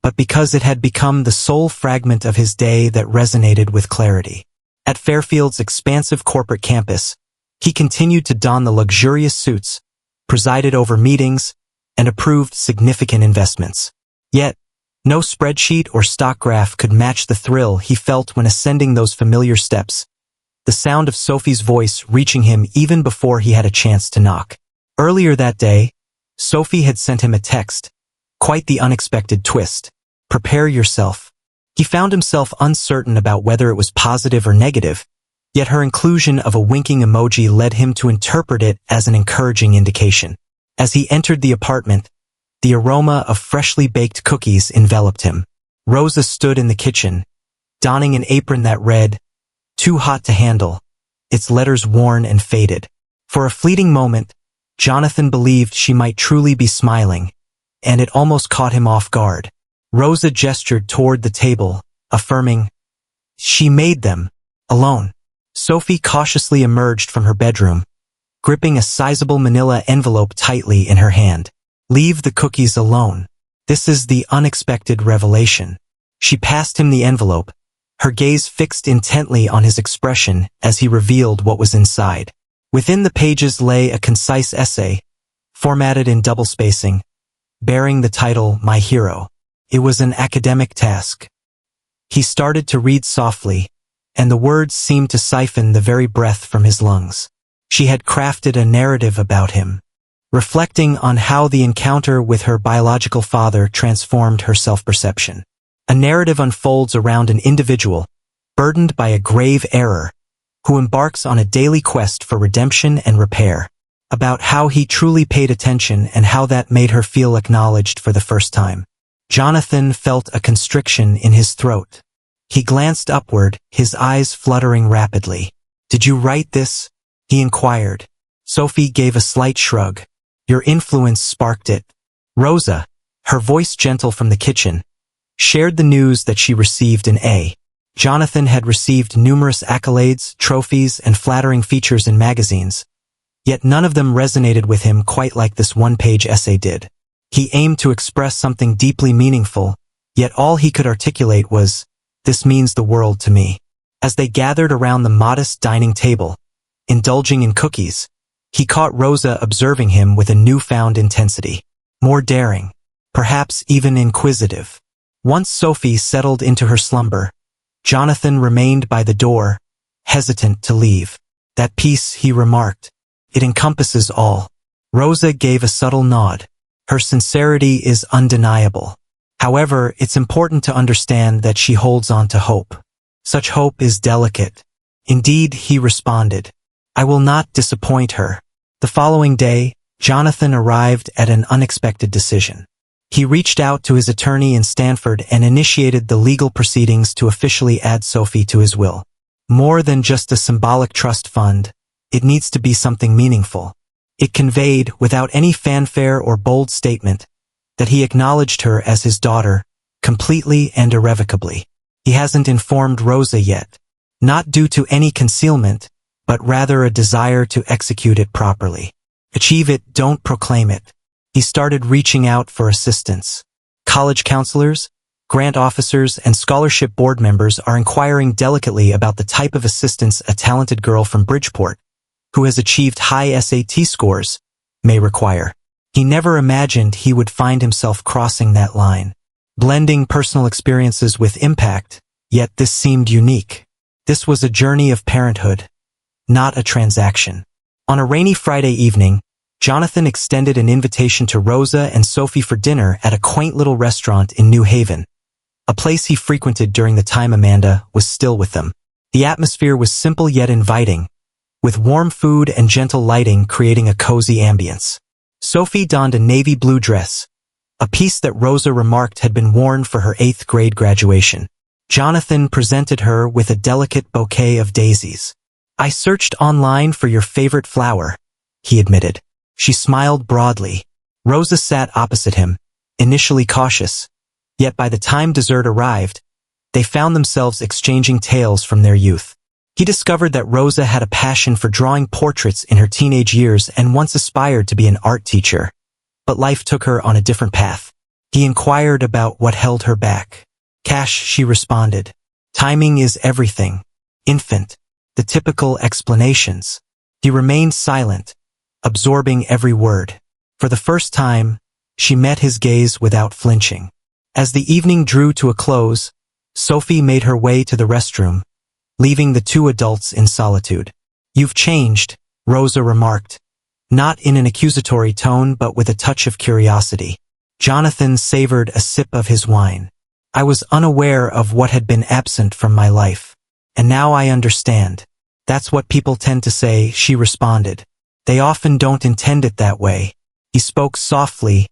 but because it had become the sole fragment of his day that resonated with clarity. At Fairfield's expansive corporate campus, he continued to don the luxurious suits, presided over meetings, and approved significant investments. Yet, no spreadsheet or stock graph could match the thrill he felt when ascending those familiar steps, the sound of Sophie's voice reaching him even before he had a chance to knock. Earlier that day, Sophie had sent him a text, quite the unexpected twist. "Prepare yourself." He found himself uncertain about whether it was positive or negative, yet her inclusion of a winking emoji led him to interpret it as an encouraging indication. As he entered the apartment, the aroma of freshly baked cookies enveloped him. Rosa stood in the kitchen, donning an apron that read, "Too hot to handle," its letters worn and faded. For a fleeting moment, Jonathan believed she might truly be smiling, and it almost caught him off guard. Rosa gestured toward the table, affirming, "She made them, alone." Sophie cautiously emerged from her bedroom, gripping a sizable manila envelope tightly in her hand. "Leave the cookies alone. This is the unexpected revelation." She passed him the envelope, her gaze fixed intently on his expression as he revealed what was inside. Within the pages lay a concise essay, formatted in double spacing, bearing the title "My Hero." It was an academic task. He started to read softly, and the words seemed to siphon the very breath from his lungs. She had crafted a narrative about him, reflecting on how the encounter with her biological father transformed her self-perception. A narrative unfolds around an individual, burdened by a grave error, who embarks on a daily quest for redemption and repair, about how he truly paid attention and how that made her feel acknowledged for the first time. Jonathan felt a constriction in his throat. He glanced upward, his eyes fluttering rapidly. "Did you write this?" he inquired. Sophie gave a slight shrug. "Your influence sparked it." Rosa, her voice gentle from the kitchen, shared the news that she received an A. Jonathan had received numerous accolades, trophies, and flattering features in magazines, yet none of them resonated with him quite like this one-page essay did. He aimed to express something deeply meaningful, yet all he could articulate was, "This means the world to me." As they gathered around the modest dining table, indulging in cookies, he caught Rosa observing him with a newfound intensity. More daring, perhaps even inquisitive. Once Sophie settled into her slumber, Jonathan remained by the door, hesitant to leave. "That piece," he remarked. "It encompasses all." Rosa gave a subtle nod. Her sincerity is undeniable. However, it's important to understand that she holds on to hope. Such hope is delicate. Indeed, he responded. I will not disappoint her. The following day, Jonathan arrived at an unexpected decision. He reached out to his attorney in Stanford and initiated the legal proceedings to officially add Sophie to his will. More than just a symbolic trust fund, it needs to be something meaningful. It conveyed, without any fanfare or bold statement, that he acknowledged her as his daughter, completely and irrevocably. He hasn't informed Rosa yet, not due to any concealment, but rather a desire to execute it properly. Achieve it, don't proclaim it. He started reaching out for assistance. College counselors, grant officers, and scholarship board members are inquiring delicately about the type of assistance a talented girl from Bridgeport, who has achieved high SAT scores, may require. He never imagined he would find himself crossing that line, blending personal experiences with impact, yet this seemed unique. This was a journey of parenthood, not a transaction. On a rainy Friday evening, Jonathan extended an invitation to Rosa and Sophie for dinner at a quaint little restaurant in New Haven, a place he frequented during the time Amanda was still with them. The atmosphere was simple yet inviting, with warm food and gentle lighting creating a cozy ambience. Sophie donned a navy blue dress, a piece that Rosa remarked had been worn for her 8th grade graduation. Jonathan presented her with a delicate bouquet of daisies. I searched online for your favorite flower, he admitted. She smiled broadly. Rosa sat opposite him, initially cautious, yet by the time dessert arrived, they found themselves exchanging tales from their youth. He discovered that Rosa had a passion for drawing portraits in her teenage years and once aspired to be an art teacher, but life took her on a different path. He inquired about what held her back. Cash, she responded. Timing is everything. Infant. The typical explanations. He remained silent, absorbing every word. For the first time, she met his gaze without flinching. As the evening drew to a close, Sophie made her way to the restroom, leaving the two adults in solitude. You've changed, Rosa remarked, not in an accusatory tone but with a touch of curiosity. Jonathan savored a sip of his wine. I was unaware of what had been absent from my life. And now I understand. That's what people tend to say, she responded. They often don't intend it that way. He spoke softly,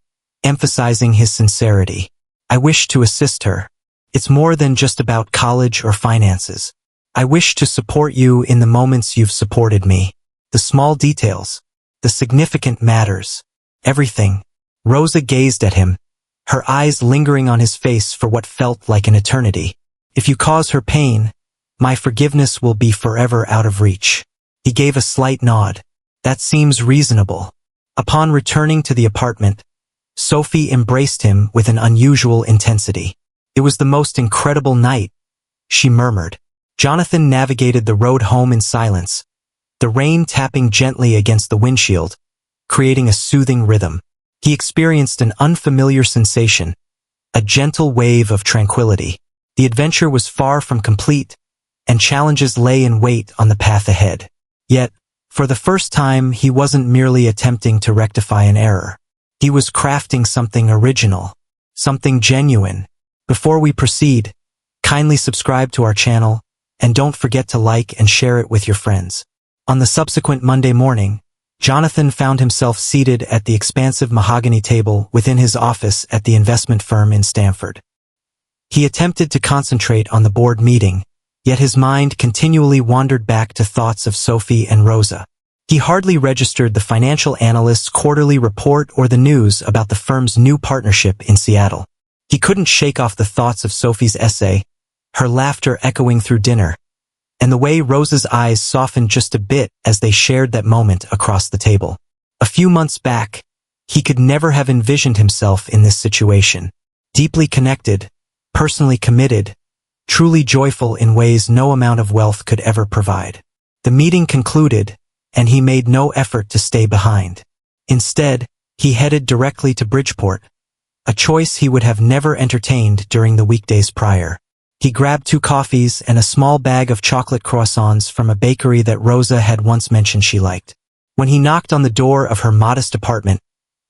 emphasizing his sincerity. I wish to assist her. It's more than just about college or finances. I wish to support you in the moments you've supported me. The small details. The significant matters. Everything. Rosa gazed at him, her eyes lingering on his face for what felt like an eternity. If you cause her pain, my forgiveness will be forever out of reach. He gave a slight nod. That seems reasonable. Upon returning to the apartment, Sophie embraced him with an unusual intensity. It was the most incredible night, she murmured. Jonathan navigated the road home in silence, the rain tapping gently against the windshield, creating a soothing rhythm. He experienced an unfamiliar sensation, a gentle wave of tranquility. The adventure was far from complete, and challenges lay in wait on the path ahead. Yet, for the first time, he wasn't merely attempting to rectify an error. He was crafting something original, something genuine. Before we proceed, kindly subscribe to our channel, and don't forget to like and share it with your friends. On the subsequent Monday morning, Jonathan found himself seated at the expansive mahogany table within his office at the investment firm in Stanford. He attempted to concentrate on the board meeting, yet his mind continually wandered back to thoughts of Sophie and Rosa. He hardly registered the financial analyst's quarterly report or the news about the firm's new partnership in Seattle. He couldn't shake off the thoughts of Sophie's essay, her laughter echoing through dinner, and the way Rosa's eyes softened just a bit as they shared that moment across the table. A few months back, he could never have envisioned himself in this situation. Deeply connected, personally committed, truly joyful in ways no amount of wealth could ever provide. The meeting concluded, and he made no effort to stay behind. Instead, he headed directly to Bridgeport, a choice he would have never entertained during the weekdays prior. He grabbed 2 coffees and a small bag of chocolate croissants from a bakery that Rosa had once mentioned she liked. When he knocked on the door of her modest apartment,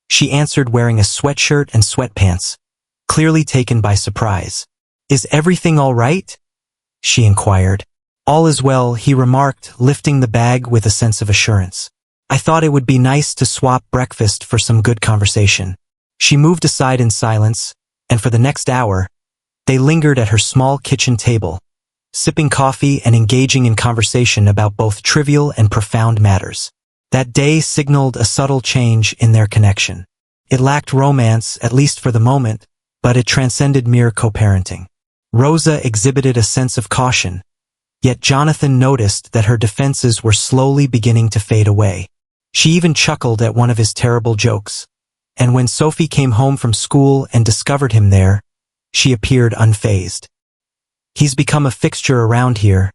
she answered wearing a sweatshirt and sweatpants, clearly taken by surprise. Is everything all right? she inquired. All is well, he remarked, lifting the bag with a sense of assurance. I thought it would be nice to swap breakfast for some good conversation. She moved aside in silence, and for the next hour, they lingered at her small kitchen table, sipping coffee and engaging in conversation about both trivial and profound matters. That day signaled a subtle change in their connection. It lacked romance, at least for the moment, but it transcended mere co-parenting. Rosa exhibited a sense of caution, yet Jonathan noticed that her defenses were slowly beginning to fade away. She even chuckled at one of his terrible jokes, and when Sophie came home from school and discovered him there, she appeared unfazed. He's become a fixture around here,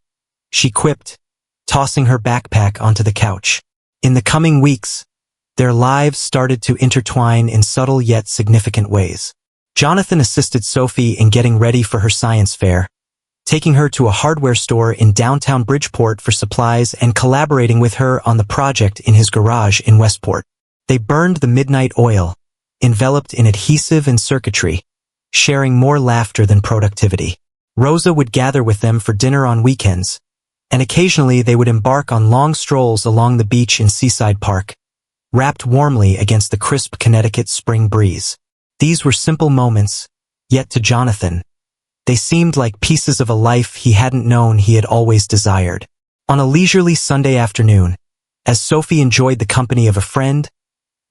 she quipped, tossing her backpack onto the couch. In the coming weeks, their lives started to intertwine in subtle yet significant ways. Jonathan assisted Sophie in getting ready for her science fair, taking her to a hardware store in downtown Bridgeport for supplies and collaborating with her on the project in his garage in Westport. They burned the midnight oil, enveloped in adhesive and circuitry, sharing more laughter than productivity. Rosa would gather with them for dinner on weekends, and occasionally they would embark on long strolls along the beach in Seaside Park, wrapped warmly against the crisp Connecticut spring breeze. These were simple moments, yet to Jonathan, they seemed like pieces of a life he hadn't known he had always desired. On a leisurely Sunday afternoon, as Sophie enjoyed the company of a friend,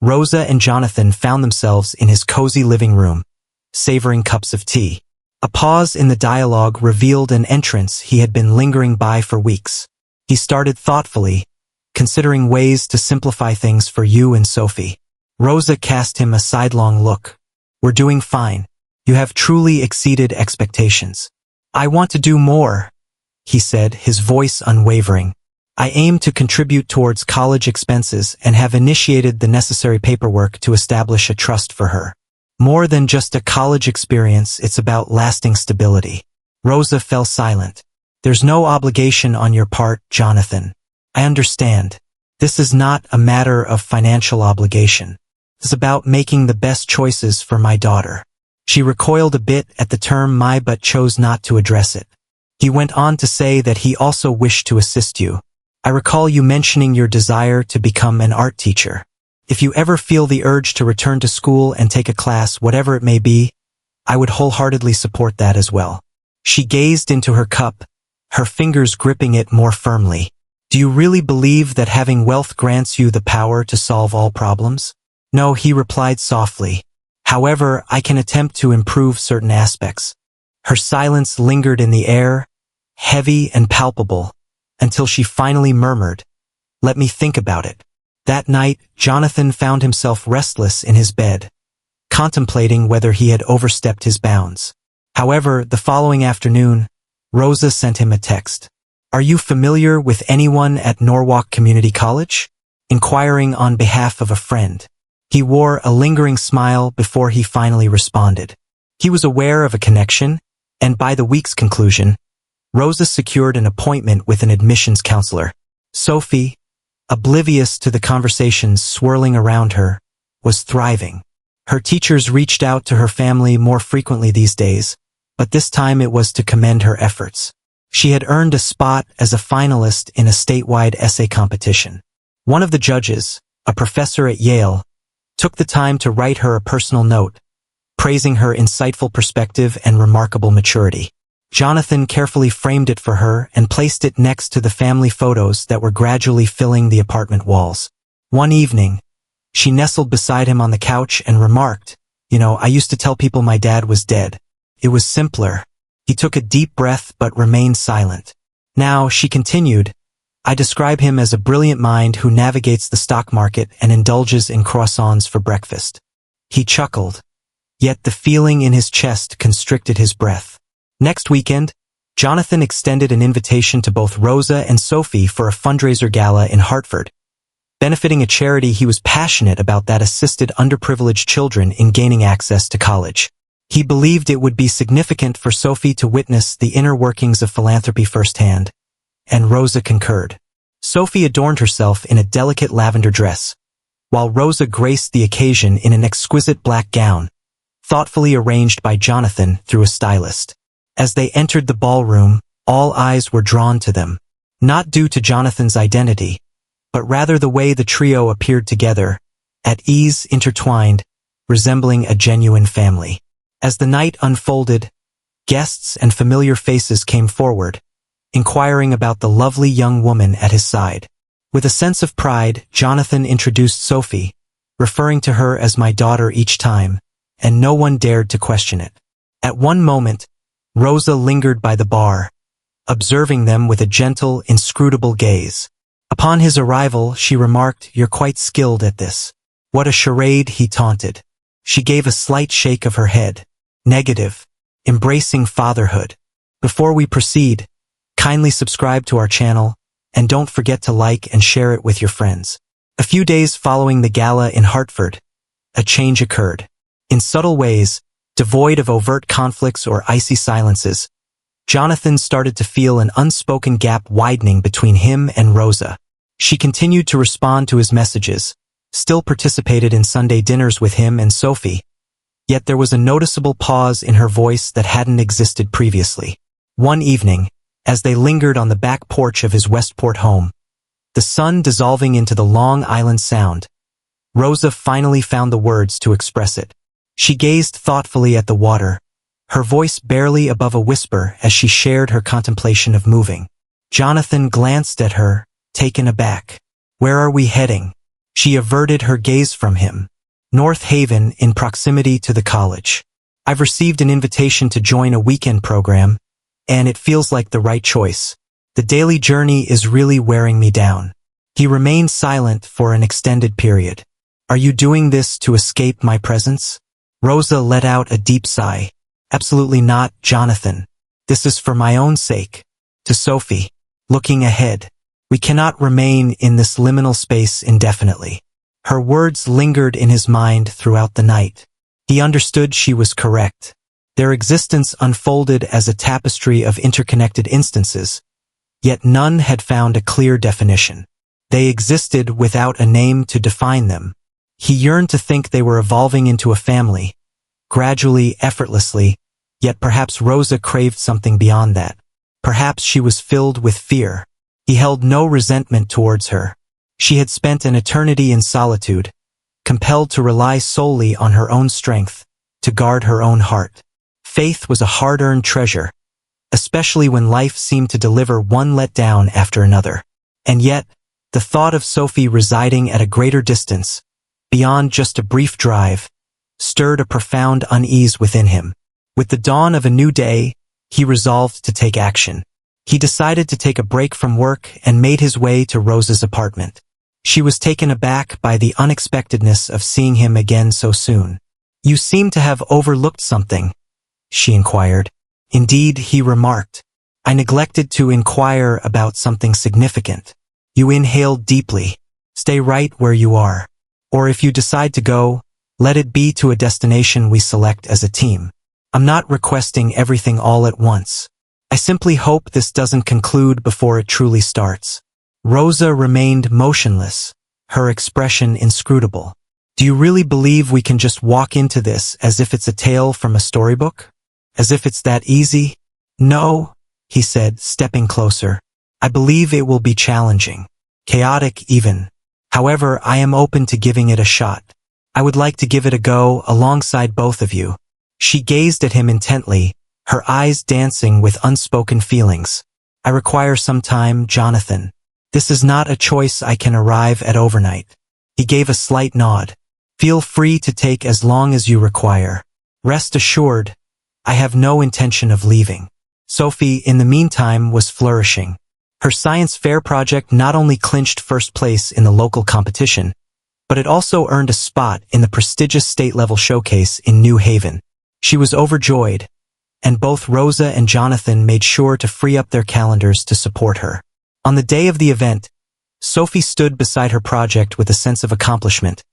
Rosa and Jonathan found themselves in his cozy living room, savoring cups of tea. A pause in the dialogue revealed an entrance he had been lingering by for weeks. He started thoughtfully, considering ways to simplify things for you and Sophie. Rosa cast him a sidelong look. We're doing fine. You have truly exceeded expectations. I want to do more, he said, his voice unwavering. I aim to contribute towards college expenses and have initiated the necessary paperwork to establish a trust for her. More than just a college experience, it's about lasting stability. Rosa fell silent. There's no obligation on your part, Jonathan. I understand. This is not a matter of financial obligation. It's about making the best choices for my daughter. She recoiled a bit at the term my but chose not to address it. He went on to say that he also wished to assist you. I recall you mentioning your desire to become an art teacher. If you ever feel the urge to return to school and take a class, whatever it may be, I would wholeheartedly support that as well. She gazed into her cup, her fingers gripping it more firmly. Do you really believe that having wealth grants you the power to solve all problems? No, he replied softly. However, I can attempt to improve certain aspects. Her silence lingered in the air, heavy and palpable, until she finally murmured, "Let me think about it." That night, Jonathan found himself restless in his bed, contemplating whether he had overstepped his bounds. However, the following afternoon, Rosa sent him a text. "Are you familiar with anyone at Norwalk Community College?" inquiring on behalf of a friend. He wore a lingering smile before he finally responded. He was aware of a connection, and by the week's conclusion, Rosa secured an appointment with an admissions counselor. Sophie, oblivious to the conversations swirling around her, was thriving. Her teachers reached out to her family more frequently these days, but this time it was to commend her efforts. She had earned a spot as a finalist in a statewide essay competition. One of the judges, a professor at Yale, took the time to write her a personal note, praising her insightful perspective and remarkable maturity. Jonathan carefully framed it for her and placed it next to the family photos that were gradually filling the apartment walls. One evening, she nestled beside him on the couch and remarked, I used to tell people my dad was dead. It was simpler." He took a deep breath but remained silent. "Now," she continued, "I describe him as a brilliant mind who navigates the stock market and indulges in croissants for breakfast." He chuckled, yet the feeling in his chest constricted his breath. Next weekend, Jonathan extended an invitation to both Rosa and Sophie for a fundraiser gala in Hartford, benefiting a charity he was passionate about that assisted underprivileged children in gaining access to college. He believed it would be significant for Sophie to witness the inner workings of philanthropy firsthand, and Rosa concurred. Sophie adorned herself in a delicate lavender dress, while Rosa graced the occasion in an exquisite black gown, thoughtfully arranged by Jonathan through a stylist. As they entered the ballroom, All eyes were drawn to them, not due to Jonathan's identity, but rather the way the trio appeared together, at ease, intertwined, resembling a genuine family. As the night unfolded, guests and familiar faces came forward, inquiring about the lovely young woman at his side. With a sense of pride, Jonathan introduced Sophie, referring to her as my daughter each time, and no one dared to question it. At one moment, Rosa lingered by the bar, observing them with a gentle, inscrutable gaze. Upon his arrival, she remarked, "You're quite skilled at this." "What a charade," he taunted. She gave a slight shake of her head. "Negative. Embracing fatherhood." Before we proceed, kindly subscribe to our channel, and don't forget to like and share it with your friends. A few days following the gala in Hartford, a change occurred. In subtle ways, devoid of overt conflicts or icy silences, Jonathan started to feel an unspoken gap widening between him and Rosa. She continued to respond to his messages, still participated in Sunday dinners with him and Sophie, yet there was a noticeable pause in her voice that hadn't existed previously. One evening, as they lingered on the back porch of his Westport home, the sun dissolving into the Long Island Sound, Rosa finally found the words to express it. She gazed thoughtfully at the water, her voice barely above a whisper as she shared her contemplation of moving. Jonathan glanced at her, taken aback. "Where are we heading?" She averted her gaze from him. "North Haven, in proximity to the college. I've received an invitation to join a weekend program, and it feels like the right choice. The daily journey is really wearing me down." He remained silent for an extended period. "Are you doing this to escape my presence?" Rosa let out a deep sigh. "Absolutely not, Jonathan. This is for my own sake." To Sophie, looking ahead, "We cannot remain in this liminal space indefinitely." Her words lingered in his mind throughout the night. He understood she was correct. Their existence unfolded as a tapestry of interconnected instances, yet none had found a clear definition. They existed without a name to define them. He yearned to think they were evolving into a family, gradually, effortlessly, yet perhaps Rosa craved something beyond that. Perhaps she was filled with fear. He held no resentment towards her. She had spent an eternity in solitude, compelled to rely solely on her own strength, to guard her own heart. Faith was a hard-earned treasure, especially when life seemed to deliver one letdown after another. And yet, the thought of Sophie residing at a greater distance, beyond just a brief drive, stirred a profound unease within him. With the dawn of a new day, he resolved to take action. He decided to take a break from work and made his way to Rosa's apartment. She was taken aback by the unexpectedness of seeing him again so soon. "You seem to have overlooked something," she inquired. "Indeed," he remarked. "I neglected to inquire about something significant." You inhaled deeply. "Stay right where you are. Or if you decide to go, let it be to a destination we select as a team. I'm not requesting everything all at once. I simply hope this doesn't conclude before it truly starts." Rosa remained motionless, her expression inscrutable. "Do you really believe we can just walk into this as if it's a tale from a storybook? As if it's that easy?" "No," he said, stepping closer. "I believe it will be challenging, chaotic even. However, I am open to giving it a shot. I would like to give it a go alongside both of you." She gazed at him intently, her eyes dancing with unspoken feelings. "I require some time, Jonathan. This is not a choice I can arrive at overnight." He gave a slight nod. "Feel free to take as long as you require. Rest assured, I have no intention of leaving." Sophie, in the meantime, was flourishing. Her science fair project not only clinched first place in the local competition, but it also earned a spot in the prestigious state-level showcase in New Haven. She was overjoyed, and both Rosa and Jonathan made sure to free up their calendars to support her. On the day of the event, Sophie stood beside her project with a sense of accomplishment,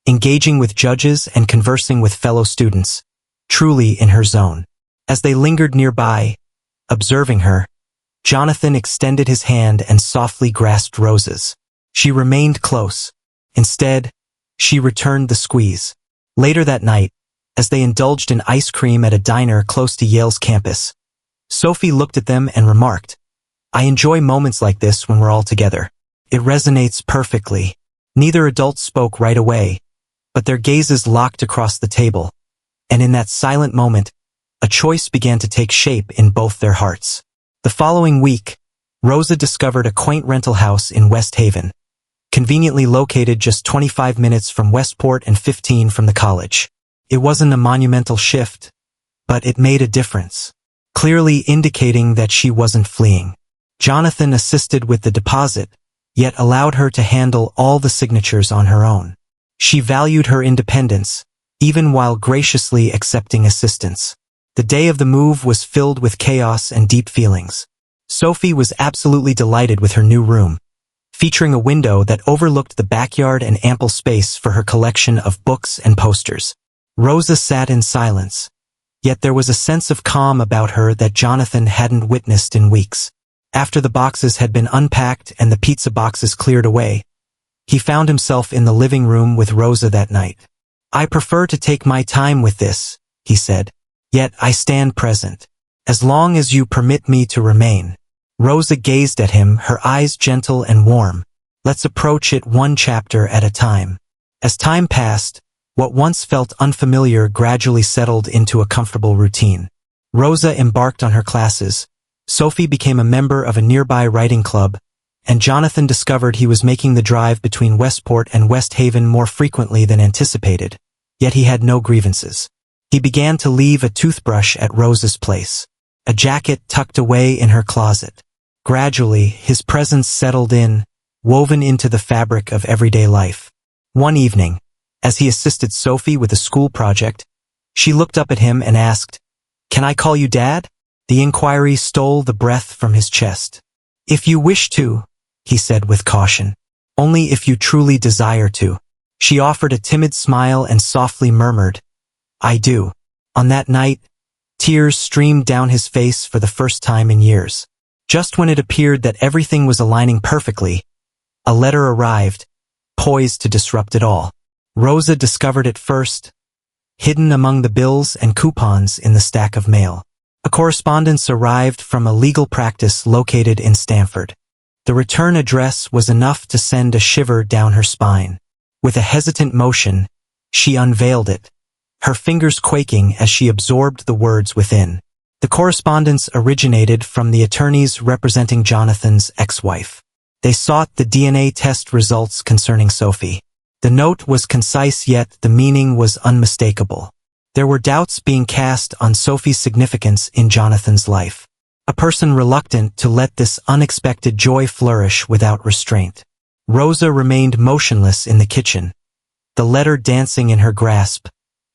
engaging with judges and conversing with fellow students, truly in her zone. As they lingered nearby, observing her, Jonathan extended his hand and softly grasped Rosa's. She remained close. Instead, she returned the squeeze. Later that night, as they indulged in ice cream at a diner close to Yale's campus, Sophie looked at them and remarked, "I enjoy moments like this when we're all together. It resonates perfectly." Neither adult spoke right away, but their gazes locked across the table, and in that silent moment, a choice began to take shape in both their hearts. The following week, Rosa discovered a quaint rental house in West Haven, conveniently located just 25 minutes from Westport and 15 from the college. It wasn't a monumental shift, but it made a difference, clearly indicating that she wasn't fleeing. Jonathan assisted with the deposit, yet allowed her to handle all the signatures on her own. She valued her independence, even while graciously accepting assistance. The day of the move was filled with chaos and deep feelings. Sophie was absolutely delighted with her new room, featuring a window that overlooked the backyard and ample space for her collection of books and posters. Rosa sat in silence, yet there was a sense of calm about her that Jonathan hadn't witnessed in weeks. After the boxes had been unpacked and the pizza boxes cleared away, he found himself in the living room with Rosa that night. "I prefer to take my time with this," he said, "yet I stand present, as long as you permit me to remain." Rosa gazed at him, her eyes gentle and warm. "Let's approach it one chapter at a time." As time passed, what once felt unfamiliar gradually settled into a comfortable routine. Rosa embarked on her classes, Sophie became a member of a nearby writing club, and Jonathan discovered he was making the drive between Westport and West Haven more frequently than anticipated, yet he had no grievances. He began to leave a toothbrush at Rosa's place, a jacket tucked away in her closet. Gradually, his presence settled in, woven into the fabric of everyday life. One evening, as he assisted Sophie with a school project, she looked up at him and asked, "Can I call you Dad?" The inquiry stole the breath from his chest. "If you wish to," he said with caution. "Only if you truly desire to." She offered a timid smile and softly murmured, "I do." On that night, tears streamed down his face for the first time in years. Just when it appeared that everything was aligning perfectly, a letter arrived, poised to disrupt it all. Rosa discovered it first, hidden among the bills and coupons in the stack of mail. A correspondence arrived from a legal practice located in Stamford. The return address was enough to send a shiver down her spine. With a hesitant motion, she unveiled it, her fingers quaking as she absorbed the words within. The correspondence originated from the attorneys representing Jonathan's ex-wife. They sought the DNA test results concerning Sophie. The note was concise, yet the meaning was unmistakable. There were doubts being cast on Sophie's significance in Jonathan's life. A person reluctant to let this unexpected joy flourish without restraint. Rosa remained motionless in the kitchen, the letter dancing in her grasp,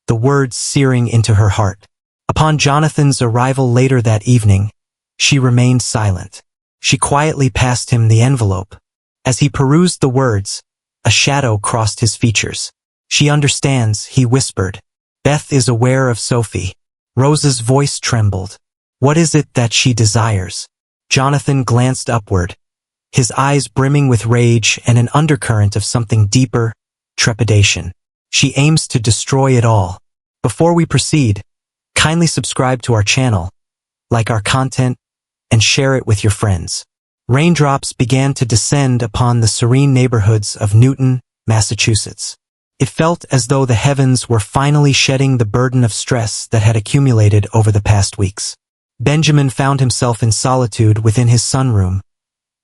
the words searing into her heart. Upon Jonathan's arrival later that evening, she remained silent. She quietly passed him the envelope. As he perused the words, a shadow crossed his features. "She understands," he whispered. "Beth is aware of Sophie." Rosa's voice trembled. "What is it that she desires?" Jonathan glanced upward, his eyes brimming with rage and an undercurrent of something deeper, trepidation. "She aims to destroy it all." Before we proceed, kindly subscribe to our channel, like our content, and share it with your friends. Raindrops began to descend upon the serene neighborhoods of Newton, Massachusetts. It felt as though the heavens were finally shedding the burden of stress that had accumulated over the past weeks. Benjamin found himself in solitude within his sunroom,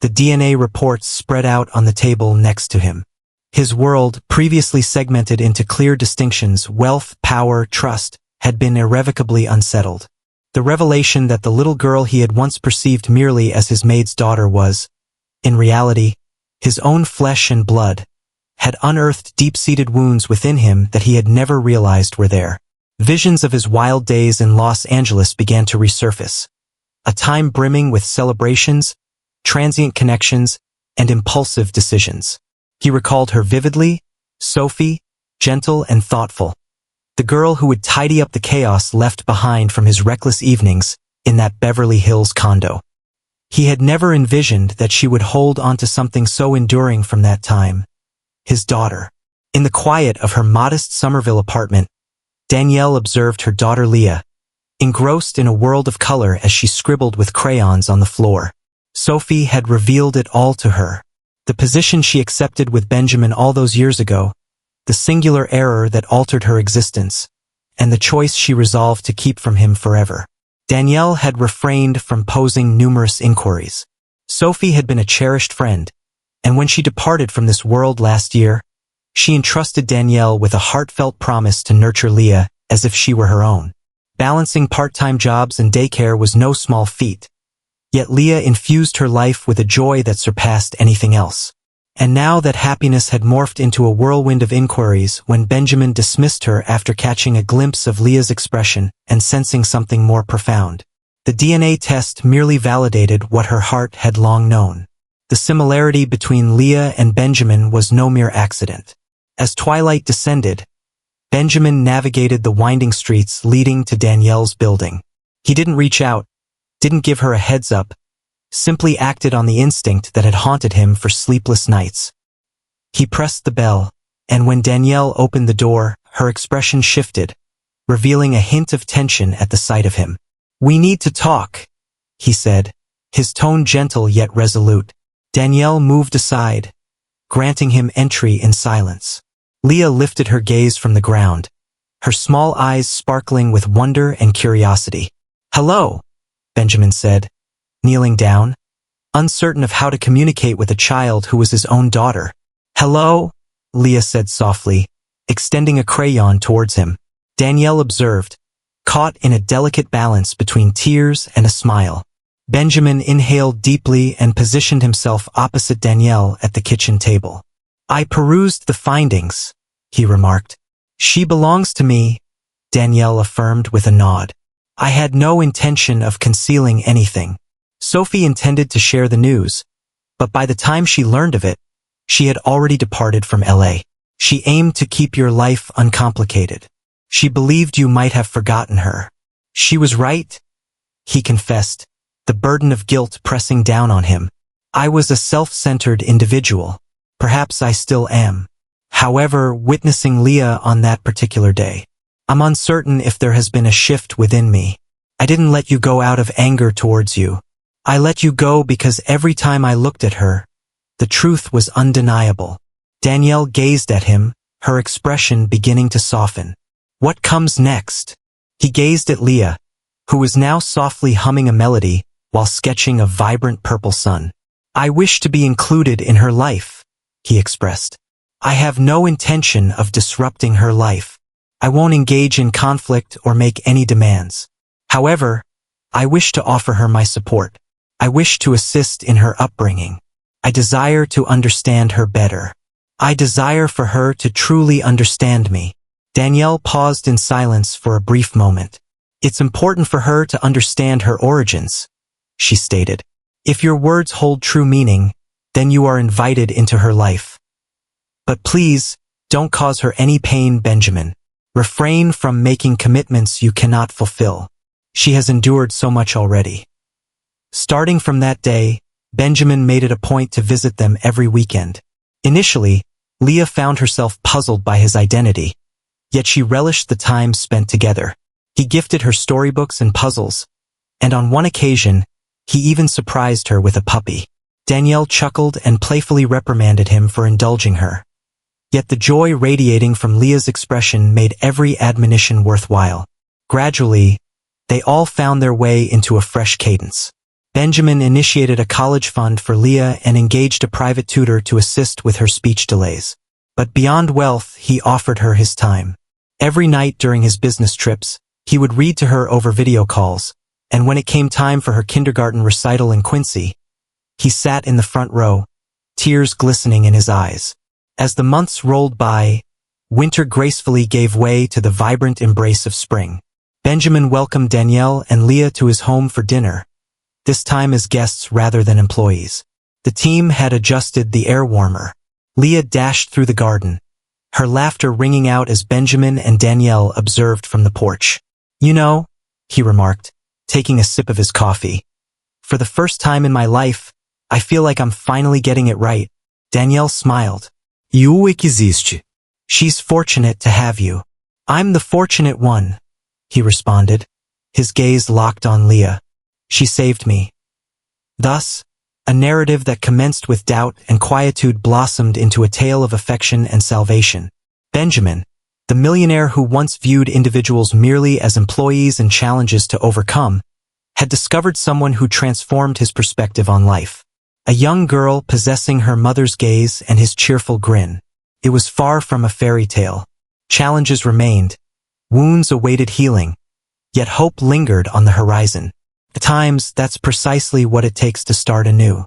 the DNA reports spread out on the table next to him. His world, previously segmented into clear distinctions, wealth, power, trust, had been irrevocably unsettled. The revelation that the little girl he had once perceived merely as his maid's daughter was, in reality, his own flesh and blood, had unearthed deep-seated wounds within him that he had never realized were there. Visions of his wild days in Los Angeles began to resurface, a time brimming with celebrations, transient connections, and impulsive decisions. He recalled her vividly, Sophie, gentle and thoughtful, the girl who would tidy up the chaos left behind from his reckless evenings in that Beverly Hills condo. He had never envisioned that she would hold onto something so enduring from that time. His daughter. In the quiet of her modest Somerville apartment, Danielle observed her daughter Leah, engrossed in a world of color as she scribbled with crayons on the floor. Sophie had revealed it all to her. The position she accepted with Benjamin all those years ago, the singular error that altered her existence, and the choice she resolved to keep from him forever. Danielle had refrained from posing numerous inquiries. Sophie had been a cherished friend, and when she departed from this world last year, she entrusted Danielle with a heartfelt promise to nurture Leah as if she were her own. Balancing part-time jobs and daycare was no small feat, yet Leah infused her life with a joy that surpassed anything else. And now that happiness had morphed into a whirlwind of inquiries when Benjamin dismissed her after catching a glimpse of Leah's expression and sensing something more profound. The DNA test merely validated what her heart had long known. The similarity between Leah and Benjamin was no mere accident. As twilight descended, Benjamin navigated the winding streets leading to Danielle's building. He didn't reach out, didn't give her a heads up, simply acted on the instinct that had haunted him for sleepless nights. He pressed the bell, and when Danielle opened the door, her expression shifted, revealing a hint of tension at the sight of him. "We need to talk," he said, his tone gentle yet resolute. Danielle moved aside, granting him entry in silence. Leah lifted her gaze from the ground, her small eyes sparkling with wonder and curiosity. "Hello," Benjamin said, kneeling down, uncertain of how to communicate with a child who was his own daughter. "Hello," Leah said softly, extending a crayon towards him. Danielle observed, caught in a delicate balance between tears and a smile. Benjamin inhaled deeply and positioned himself opposite Danielle at the kitchen table. "I perused the findings," he remarked. "She belongs to me," Danielle affirmed with a nod. "I had no intention of concealing anything." Sophie intended to share the news, but by the time she learned of it, she had already departed from LA. She aimed to keep your life uncomplicated. She believed you might have forgotten her. She was right, he confessed, the burden of guilt pressing down on him. "I was a self-centered individual. Perhaps I still am. However, witnessing Leah on that particular day, I'm uncertain if there has been a shift within me. I didn't let you go out of anger towards you. I let you go because every time I looked at her, the truth was undeniable." Danielle gazed at him, her expression beginning to soften. "What comes next?" He gazed at Leah, who was now softly humming a melody while sketching a vibrant purple sun. "I wish to be included in her life," he expressed. "I have no intention of disrupting her life. I won't engage in conflict or make any demands. However, I wish to offer her my support. I wish to assist in her upbringing. I desire to understand her better. I desire for her to truly understand me." Danielle paused in silence for a brief moment. "It's important for her to understand her origins," she stated. "If your words hold true meaning, then you are invited into her life. But please, don't cause her any pain, Benjamin. Refrain from making commitments you cannot fulfill. She has endured so much already." Starting from that day, Benjamin made it a point to visit them every weekend. Initially, Leah found herself puzzled by his identity, yet she relished the time spent together. He gifted her storybooks and puzzles, and on one occasion, he even surprised her with a puppy. Danielle chuckled and playfully reprimanded him for indulging her. Yet the joy radiating from Leah's expression made every admonition worthwhile. Gradually, they all found their way into a fresh cadence. Benjamin initiated a college fund for Leah and engaged a private tutor to assist with her speech delays. But beyond wealth, he offered her his time. Every night during his business trips, he would read to her over video calls, and when it came time for her kindergarten recital in Quincy, he sat in the front row, tears glistening in his eyes. As the months rolled by, winter gracefully gave way to the vibrant embrace of spring. Benjamin welcomed Danielle and Leah to his home for dinner, this time as guests rather than employees. The team had adjusted the air warmer. Leah dashed through the garden, her laughter ringing out as Benjamin and Danielle observed from the porch. "You know," he remarked, taking a sip of his coffee, "for the first time in my life, I feel like I'm finally getting it right." Danielle smiled. "E o que existe. She's fortunate to have you." "I'm the fortunate one," he responded, his gaze locked on Leah. She saved me. Thus, a narrative that commenced with doubt and quietude blossomed into a tale of affection and salvation. Benjamin, the millionaire who once viewed individuals merely as employees and challenges to overcome, had discovered someone who transformed his perspective on life. A young girl possessing her mother's gaze and his cheerful grin. It was far from a fairy tale. Challenges remained, wounds awaited healing, yet hope lingered on the horizon. At times, that's precisely what it takes to start anew.